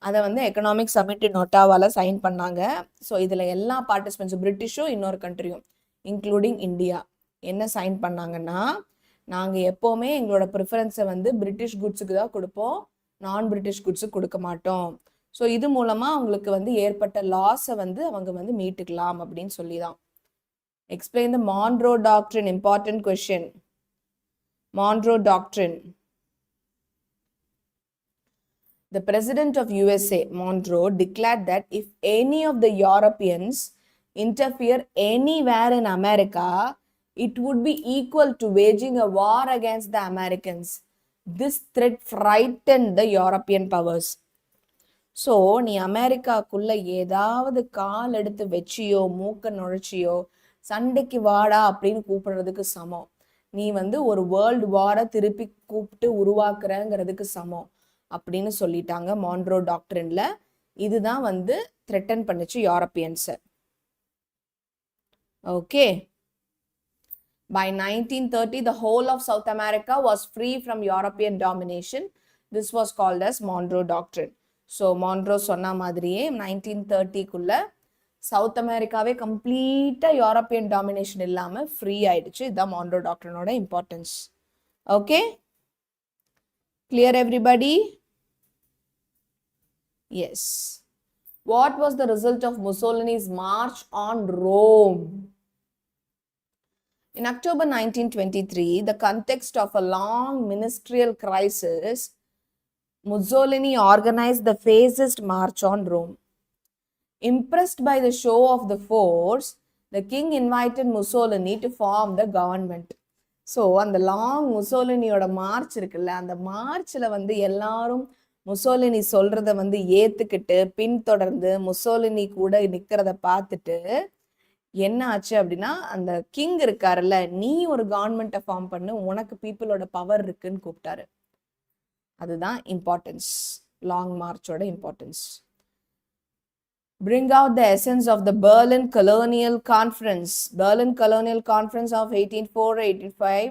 அதை வந்து எக்கனாமிக் சமிட் இன் ஒட்டாவால சைன் பண்ணாங்க. ஸோ இதில் எல்லா பார்ட்டிசிபென்ட்ஸும் பிரிட்டிஷும் இன்னொரு கண்ட்ரியும் இன்க்ளூடிங் இந்தியா என்ன சைன் பண்ணாங்கன்னா, நாங்கள் எப்போவுமே எங்களோட ப்ரிஃபரன்ஸை வந்து பிரிட்டிஷ் குட்ஸுக்கு தான் கொடுப்போம், நான் பிரிட்டிஷ் குட்ஸுக்கு கொடுக்க மாட்டோம். ஸோ இது மூலமாக அவங்களுக்கு வந்து ஏற்பட்ட லாஸை வந்து அவங்க வந்து மீட்டுக்கலாம் அப்படின்னு சொல்லி தான். Explain the Monroe doctrine. Important question. Monroe doctrine. The president of USA, Monroe, declared that if any of the Europeans interfere anywhere in America, it would be equal to waging a war against the Americans. This threat frightened the European powers. So நீ அமெரிக்காக்குள்ள ஏதாவது கால் எடுத்து வச்சியோ மூக்க நுழைச்சியோ சண்டைக்கு வாடா அப்படின்னு கூப்பிடுறதுக்கு சமம். நீ வந்து ஒரு வேர்ல்டு வாரை திருப்பி கூப்பிட்டு உருவாக்குறங்கிறதுக்கு சமம் அப்படின்னு சொல்லிட்டாங்க மான்ரோ டாக்ட்ரின்ல. இதுதான் வந்து த்ரெட்டன் பண்ணுச்சு யூரோப்பியன்ஸை. Okay. By 1930, the whole of South America was free from European domination. This was called as Monroe Doctrine. So Monroe சொன்ன மாதிரியே 1930க்குள்ள சவுத் அமெரிக்காவே கம்ப்ளீட்டாக யூரோப்பியன் டாமினேஷன் இல்லாமல் ஃப்ரீ ஆயிடுச்சு. இதுதான் மான்ரோ டாக்ட்ரினோட importance. Okay, clear everybody? Yes. What was the result of Mussolini's march on Rome? In October 1923, the context of a long ministerial crisis, Mussolini organized the fascist march on Rome. Impressed by the show of the force, the king invited Mussolini to form the government. So அந்த long முசோலினியோட March இருக்குல்ல, அந்த மார்ச்சில் வந்து எல்லாரும் Mussolini சொல்றத வந்து ஏத்துக்கிட்டு பின்தொடர்ந்து முசோலினி கூட நிக்கிறத பார்த்துட்டு என்ன ஆச்சு அப்படின்னா, அந்த கிங் இருக்காருல்ல, நீ ஒரு கவர்மெண்ட்டை ஃபார்ம் பண்ணு, உனக்கு பீப்புளோட பவர் இருக்குன்னு கூப்பிட்டாரு. அதுதான் இம்பார்ட்டன்ஸ், லாங் மார்ச்சோட importance. Bring out the essence of the Berlin Colonial Conference. Berlin Colonial Conference of 1804-1805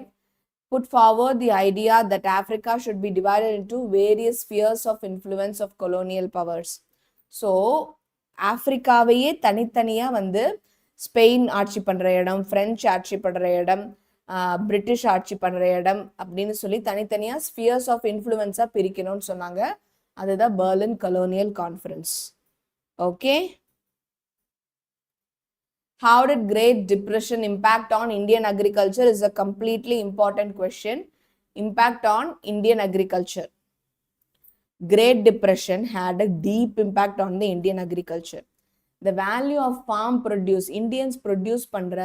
put forward the idea that Africa should be divided into various spheres of influence of colonial powers. So, ஆப்பிரிக்காவையே தனித்தனியாக வந்து Spain ஆட்சி பண்ணுற இடம், French ஆட்சி பண்ணுற இடம், British ஆட்சி பண்ணுற இடம் அப்படின்னு சொல்லி தனித்தனியாக ஸ்பியர்ஸ் ஆஃப் இன்ஃப்ளூயன்ஸாக பிரிக்கணும்னு சொன்னாங்க. அதுதான் Berlin colonial conference. Okay. How did Great Depression impact on Indian agriculture is a completely important question. Impact on Indian agriculture. Great Depression had a deep impact on the Indian agriculture. The value of farm produce, Indians produce பண்ற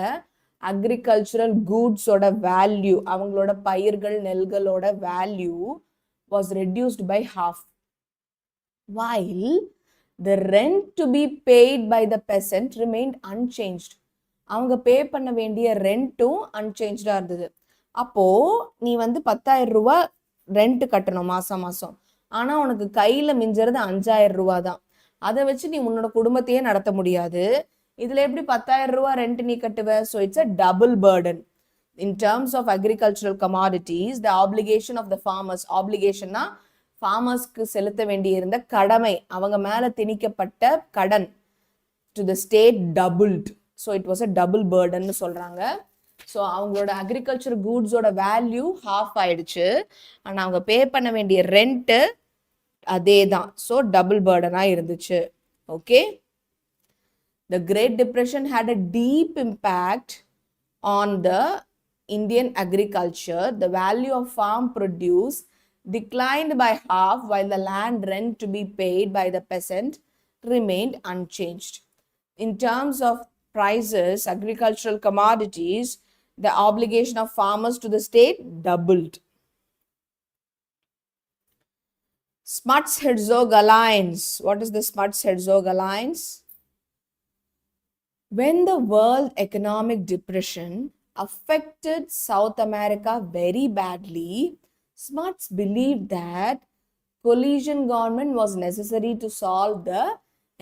agricultural goods ஓட value, அவங்களோட பயிர்கள் நெல்களோட value was reduced by half. While the rent to be paid by the peasant remained unchanged. அவங்க பே பண்ண வேண்டிய ரெண்ட்டும் அன்சேஞ்ச்டாக இருந்தது. அப்போது நீ வந்து 10,000 ரூபா ரெண்ட் கட்டணும் மாதம் மாதம், ஆனால் உனக்கு கையில் மிஞ்சுறது 5,000 ரூபா தான். அதை வச்சு நீ உன்னோட குடும்பத்தையே நடத்த முடியாது. இதில் எப்படி 10,000 ரூபா ரெண்ட் நீ கட்டுவ? So it's a double burden. In terms of agricultural commodities, the application of the farmers, ஆப்ளிகேஷன்னா ஃபார்மர்ஸ்க்கு செலுத்த வேண்டியிருந்த கடமை, அவங்க மேலே திணிக்கப்பட்ட கடன் to the state doubled. So it was a double பர்டன்னு சொல்கிறாங்க. ஸோ அவங்களோட அக்ரிகல்ச்சர் கூட்ஸோட வேல்யூ ஹாஃப் ஆயிடுச்சு, ஆனால் அவங்க பே பண்ண வேண்டிய ரெண்ட்டு அதே தான். ஸோ டபுள் பர்டனாக இருந்துச்சு. Okay. The great depression had a deep impact on the Indian agriculture. The value of farm produce declined by half, while the land rent to be paid by the peasant remained unchanged. In terms of prices, agricultural commodities, the obligation of farmers to the state doubled. 𝒎𝒏-Herzog Alliance. What is the 𝒎𝒏-Herzog Alliance? When the world economic depression affected South America very badly, 𝒎𝒏s believed that coalition government was necessary to solve the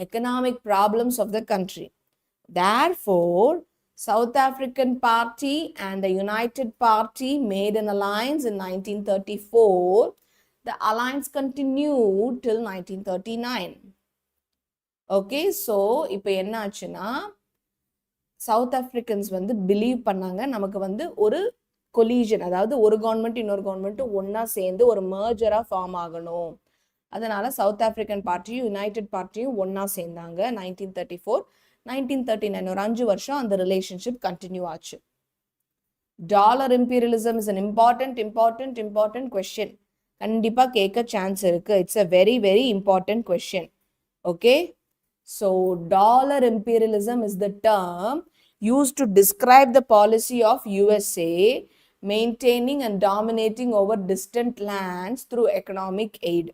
economic problems of the country. Therefore, South African Party and the United Party made an alliance in 1934. The alliance continued till 1939. Okay, so இப்போ என்ன ஆச்சுன்னா, south Africans வந்து believe பண்ணாங்க நமக்கு வந்து ஒரு கொலீஷன், அதாவது ஒரு கவர்மெண்ட் இன்னொரு கவர்மெண்ட் ஒன்னா சேர்ந்து ஒரு மர்ஜரா ஃபார்ம் ஆகணும் அதனால சவுத் ஆப்பிரிக்கன் பார்ட்டியும் யுனைடெட் பார்ட்டியும் ஒன்னா சேர்ந்தாங்க 1934. 1939 ஒரு 5 வருஷம் அந்த ரிலேஷன்ஷிப் கண்டினியூ ஆச்சு. Dollar imperialism is an important question. கண்டிப்பா கேட்க சான்ஸ் இருக்கு. It's a very very important question. Okay, so dollar imperialism is the term used to describe the policy of USA maintaining and dominating over distant lands through economic aid.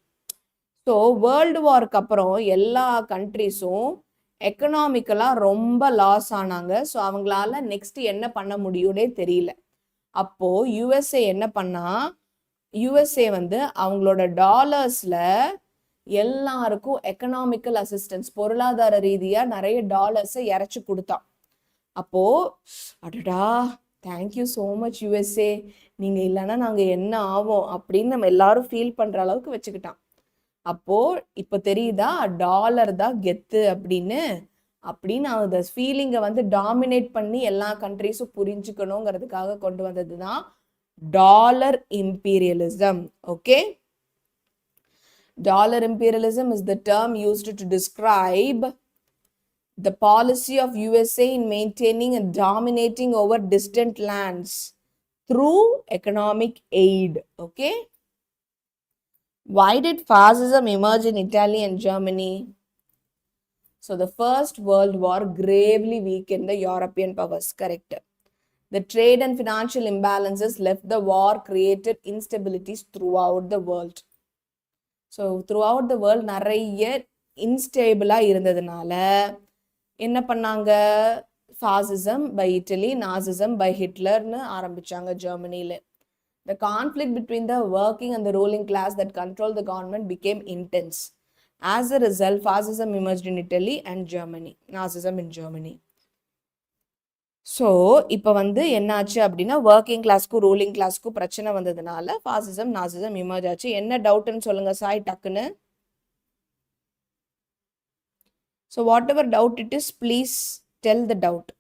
So world வார்க்கு அப்புறம் எல்லா கண்ட்ரிஸும் எக்கனாமிக்கலாக ரொம்ப loss ஆனாங்க. So அவங்களால next என்ன பண்ண முடியும்னே தெரியல. அப்போ யுஎஸ்ஏ என்ன பண்ணா, யுஎஸ்ஏ வந்து அவங்களோட டாலர்ஸில் எல்லாருக்கும் எக்கனாமிக்கல் அசிஸ்டன்ஸ், பொருளாதார ரீதியாக நிறைய டாலர்ஸை இறச்சி கொடுத்தான். அப்போ அடடா தேங்க்யூ ஸோ மச் யுஎஸ்ஏ, நீங்கள் இல்லைன்னா நாங்கள் என்ன ஆவோம் அப்படின்னு நம்ம எல்லாரும் ஃபீல் பண்ணுற அளவுக்கு வச்சுக்கிட்டான். அப்போ இப்போ தெரியுதா டாலர் தான் கெத்து அப்படின்னு அந்த ஃபீலிங்கை வந்து டாமினேட் பண்ணி எல்லா கண்ட்ரிஸும் புரிஞ்சுக்கணுங்கிறதுக்காக கொண்டு வந்தது தான் dollar imperialism. Okay, dollar imperialism is the term used to describe the policy of USA in maintaining and dominating over distant lands through economic aid. Okay, why did fascism emerge in Italy and Germany? So the First World War gravely weakened the European powers. Correct. The trade and financial imbalances left the war created instabilities throughout the world. So throughout the world நிறைய இன்ஸ்டேபிளா இருந்ததுனால என்ன பண்ணாங்க, fascism by idli, நாசிசம் by ஹிட்லர்னு ஆரம்பிச்சாங்க ஜெர்மனியில். The conflict between the working and the ruling class that controlled the government became intense. As a result, fascism emerged in Italy and Germany, Nazism in Germany. So இப்போ வந்து என்னாச்சு அப்படின்னா working கிளாஸ்க்கும் ruling கிளாஸ்க்கும் பிரச்சனை வந்ததுனால fascism நாசிசம் emerge ஆச்சு. என்ன டவுட்னு சொல்லுங்க சாய் டக்குன்னு. So whatever doubt it is please tell the doubt.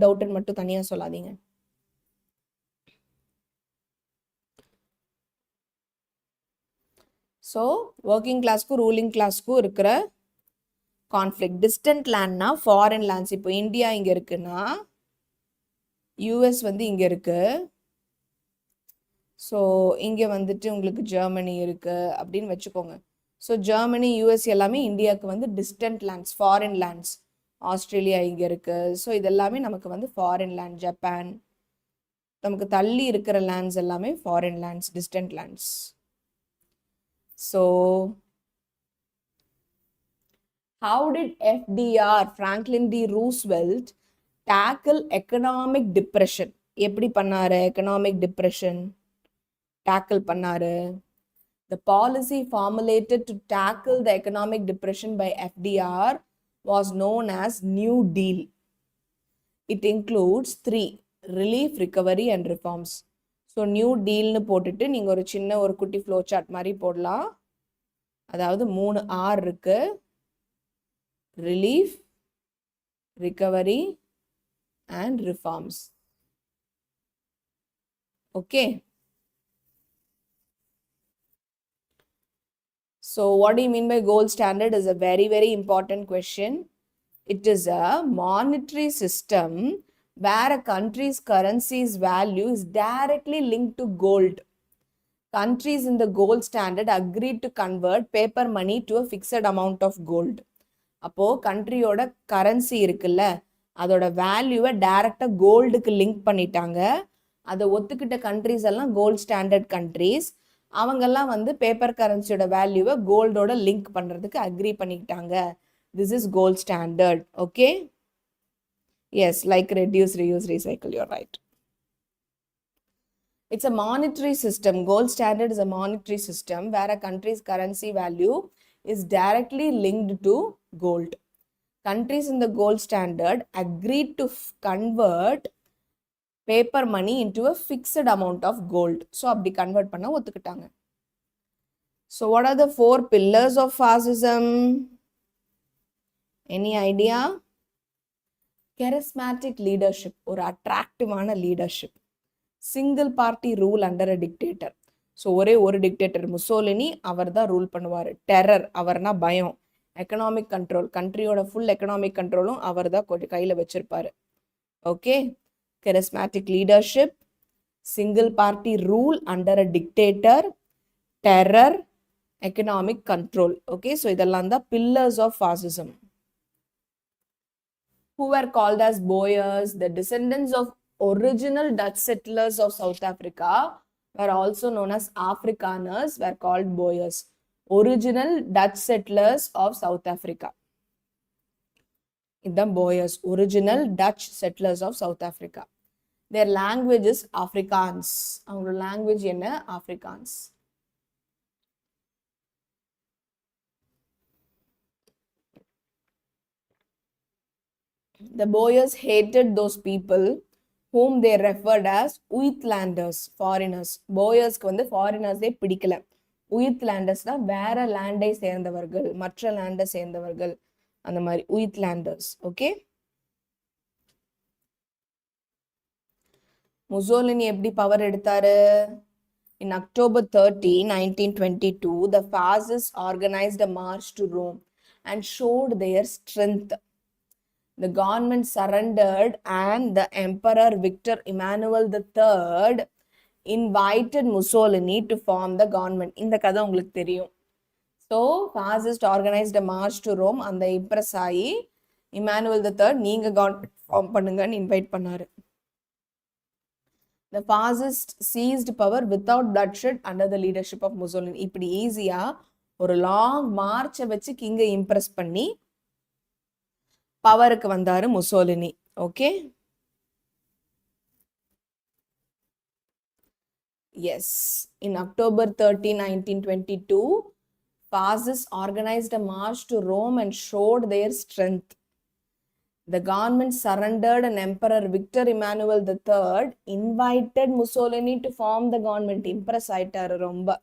டவுட்னு மட்டும் தனியாக சொல்லாதீங்க. ஸோ ஒர்க்கிங் கிளாஸ்க்கும் ரூலிங் கிளாஸ்க்கும் இருக்கிற கான்ஃப்ளிக்ட். டிஸ்டன்ட் லேண்ட்னா ஃபாரின் லேண்ட்ஸ். இப்போ இந்தியா இங்கே இருக்குன்னா யூஎஸ் வந்து இங்கே இருக்கு. ஸோ இங்கே வந்துட்டு உங்களுக்கு ஜெர்மனி இருக்கு அப்படின்னு வச்சுக்கோங்க. ஸோ ஜெர்மனி யூஎஸ் எல்லாமே இந்தியாவுக்கு வந்து distant lands, foreign lands. Australia இங்கே இருக்கு. ஸோ இதெல்லாமே நமக்கு வந்து ஃபாரின் லேண்ட். ஜப்பான், நமக்கு தள்ளி இருக்கிற லேண்ட்ஸ் எல்லாமே foreign lands, distant lands. So how did FDR, Franklin D. Roosevelt, tackle economic depression? எப்படி பண்ணாரு economic depression tackle பண்ணாரு? The policy formulated to tackle the economic depression by FDR was known as New Deal. It includes 3: relief, recovery and reforms. So New Deal னு போட்டுட்டு நீங்க ஒரு சின்ன ஒரு குட்டி ஃப்ளோ சார்ட் மாதிரி போடலாம். அதாவது 3 R இருக்கு: relief, recovery and reforms. Okay, so what do you mean by gold standard is a very very important question. It is a monetary system where a country's currency's value is directly linked to gold. Countries in the gold standard agreed to convert paper money to a fixed amount of gold. அப்போ கண்ட்ரியோட currency இருக்குல்ல, அதோட வேல்யூவை டைரக்டாக கோல்டுக்கு link பண்ணிட்டாங்க. அதை ஒத்துக்கிட்ட countries எல்லாம் gold standard countries. அவங்கெல்லாம் வந்து பேப்பர் கரன்சியோட வேல்யூவை கோல்டோட லிங்க் பண்ணுறதுக்கு அக்ரி பண்ணிக்கிட்டாங்க. This is gold standard. Okay, yes, like reduce, reuse, recycle, your right. It's a monetary system. Gold standard is a monetary system where a country's currency value is directly linked to gold. Countries in the gold standard agreed to convert paper money into a fixed amount of gold. So abdi convert panna othukittaanga. So what are the 4 pillars of fascism? Any idea? Charismatic leadership, or attractive leadership. Single party rule under a dictator. So ஒரே ஒரு dictator Mussolini, அவர் தான் rule பண்ணுவார். Terror, அவர்னா பயம். Economic control, கண்ட்ரியோட full economic கண்ட்ரோலும் அவர் தான் கையில் வச்சிருப்பாரு. Okay. charismatic leadership, single party rule under a dictator, terror, economic control. Okay, so இதெல்லாம் தான் pillars of fascism. Who were called as Boers? The descendants of original Dutch settlers of South Africa were also known as Afrikaners, were called Boers. Original Dutch settlers of South Africa. The Boers, original Dutch settlers of South Africa. Their language is Afrikaans. Our language is Afrikaans. The Boers hated those people whom they referred as Uitlanders, foreigners. Boers வந்து foreigners பிடிக்கல. Uitlanders தான் வேற லேண்டை சேர்ந்தவர்கள், மற்ற லேண்டை சேர்ந்தவர்கள், அந்த மாதிரி Uitlanders. ஓகே. முசோலினி எப்படி பவர் எடுத்தாரு? In October 30, 1922, the fascists organized a march to Rome and showed their strength. The government surrendered and the Emperor Victor Emmanuel III invited Mussolini to form the government. இந்த கதை உங்களுக்கு தெரியும். So, fascists organized a march to Rome. அந்த impress ஆகி Emmanuel III நீங்க government form பண்ணுங்கன்னு invite பண்ணாரு. The fascists seized power without bloodshed under the leadership of Mussolini. இப்படி ஈஸியா ஒரு லாங் மார்ச்சை வச்சு கிங்கை இம்ப்ரெஸ் பண்ணி பவருக்கு வந்தாரு Mussolini. Okay. Yes. In October 30, 1922, fascists organized a march to Rome and showed their strength. The government surrendered and Emperor Victor Emmanuel III invited Mussolini to form the government. Impress ஆயிட்டாரு ரொம்ப.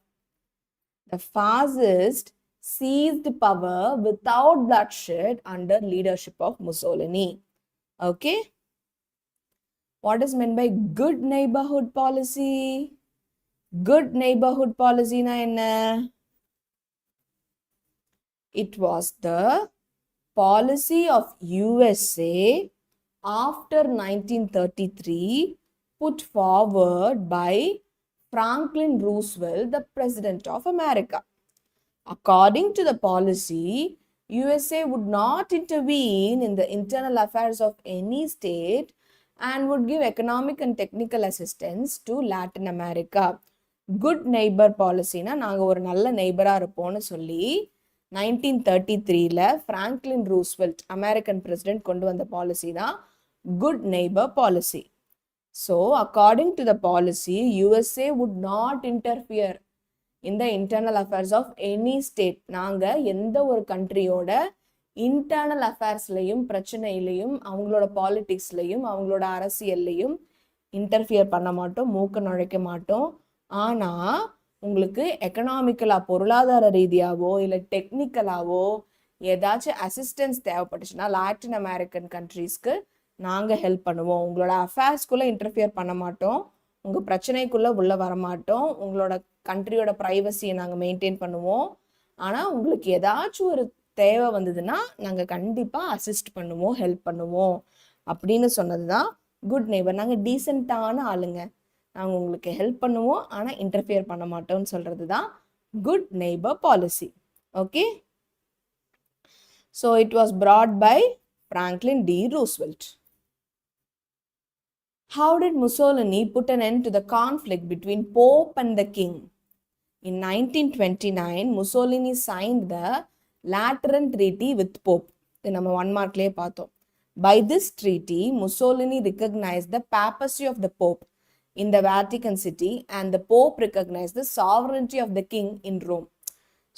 The fascists seized power without bloodshed under leadership of Mussolini. Okay. What is meant by good neighborhood policy? Good neighborhood policy na enna? It was the policy of USA after 1933 put forward by Franklin Roosevelt, the President of America. According to the policy, USA would not intervene in the internal affairs of any state and would give economic and technical assistance to Latin America. Good neighbor policy na நாங்க ஒரு நல்ல நெய்பரா இருப்போம்னு சொல்லி 1933ல Franklin Roosevelt, American president, கொண்டு வந்த policy தான் good neighbor policy. So, according to the policy, USA would not interfere in the internal affairs of any state. நாங்க எந்த ஒரு கண்ட்ரியோட இன்டர்னல் அஃபேர்ஸ்லையும் பிரச்சனையிலையும் அவங்களோட பாலிடிக்ஸ்லையும் அவங்களோட அரசியல்லையும் இன்டர்ஃபியர் பண்ண மாட்டோம், மூக்க நுழைக்க மாட்டோம். ஆனால் உங்களுக்கு எக்கனாமிக்கலாக பொருளாதார ரீதியாவோ இல்லை டெக்னிக்கலாவோ ஏதாச்சும் அசிஸ்டன்ஸ் தேவைப்பட்டுச்சுன்னா லாட்டின் அமெரிக்கன் கண்ட்ரீஸ்க்கு நாங்கள் ஹெல்ப் பண்ணுவோம். உங்களோட அஃபேர்ஸ்குள்ளே இன்டர்ஃபியர் பண்ண மாட்டோம், உங்கள் பிரச்சனைக்குள்ளே உள்ளே வரமாட்டோம், உங்களோட கண்ட்ரியோட ப்ரைவசியை நாங்கள் மெயின்டைன் பண்ணுவோம். ஆனால் உங்களுக்கு ஏதாச்சும் ஒரு தேவை வந்ததுன்னா நாங்கள் கண்டிப்பாக அசிஸ்ட் பண்ணுவோம், ஹெல்ப் பண்ணுவோம் அப்படின்னு சொன்னது தான் குட் நெய்பர். நாங்கள் டீசெண்டான ஆளுங்க, நாங்கள் உங்களுக்கு ஹெல்ப் பண்ணுவோம் ஆனால் இன்டர்ஃபியர் பண்ண மாட்டோம்னு சொல்கிறது தான் good neighbour policy. Okay. So it was brought by Franklin D. Roosevelt. How did Mussolini put an end to the conflict between Pope and the King? In 1929, Mussolini signed the Lateran Treaty with Pope. இது நம்ம 1 மார்க்லேயே பார்த்தோம். By this treaty, Mussolini recognized the papacy of the Pope in the Vatican City and the Pope recognized the sovereignty of the King in Rome.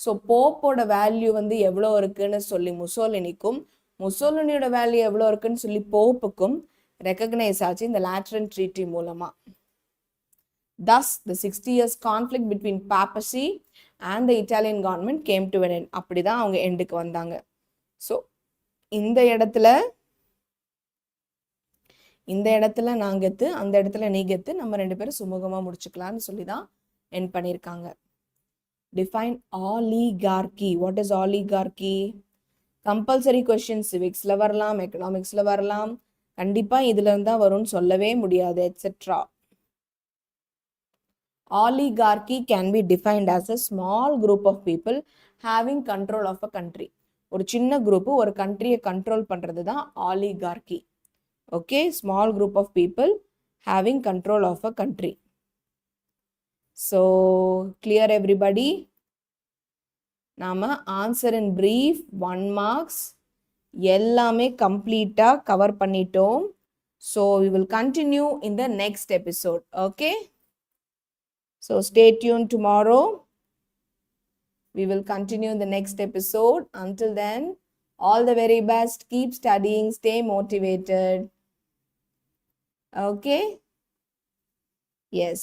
So போப்போட value வந்து எவ்வளோ இருக்குன்னு சொல்லி முசோலினிக்கும், முசோலினியோட value எவ்வளோ இருக்குன்னு சொல்லி போப்புக்கும் ரெக்கக்னைஸ் ஆச்சு இந்த லேட்ரன் ட்ரீட்டி மூலமா. Thus, the 60 years conflict between papacy and the Italian government came to an end. அப்படிதான் அவங்க எண்டுக்கு வந்தாங்க. ஸோ இந்த இடத்துல நான் கெத்து, அந்த இடத்துல நீ கெத்து, நம்ம 2 பேரும் சுமூகமாக முடிச்சுக்கலாம்னு சொல்லி தான் end பண்ணிருக்காங்க. Define oligarchy. What is oligarchy? Compulsory questions civicsல வரலாம், economicsல வரலாம். கண்டிப்பா இதுல இருந்தா வரும்னு சொல்லவே முடியாது, etc. Oligarchy can be defined as a small group of people having control of a country. ஒரு சின்ன group ஒரு countryயை control பண்றது தான் oligarchy. Okay, small group of people having control of a country. So, clear everybody? நாம answer in brief 1 marks எல்லாமே கம்ப்ளீட்டா cover பண்ணிட்டோம். So, we will continue in the next episode. Okay? So, stay tuned tomorrow. We will continue in the next episode. Until then, all the very best. Keep studying. Stay motivated. Okay? Yes.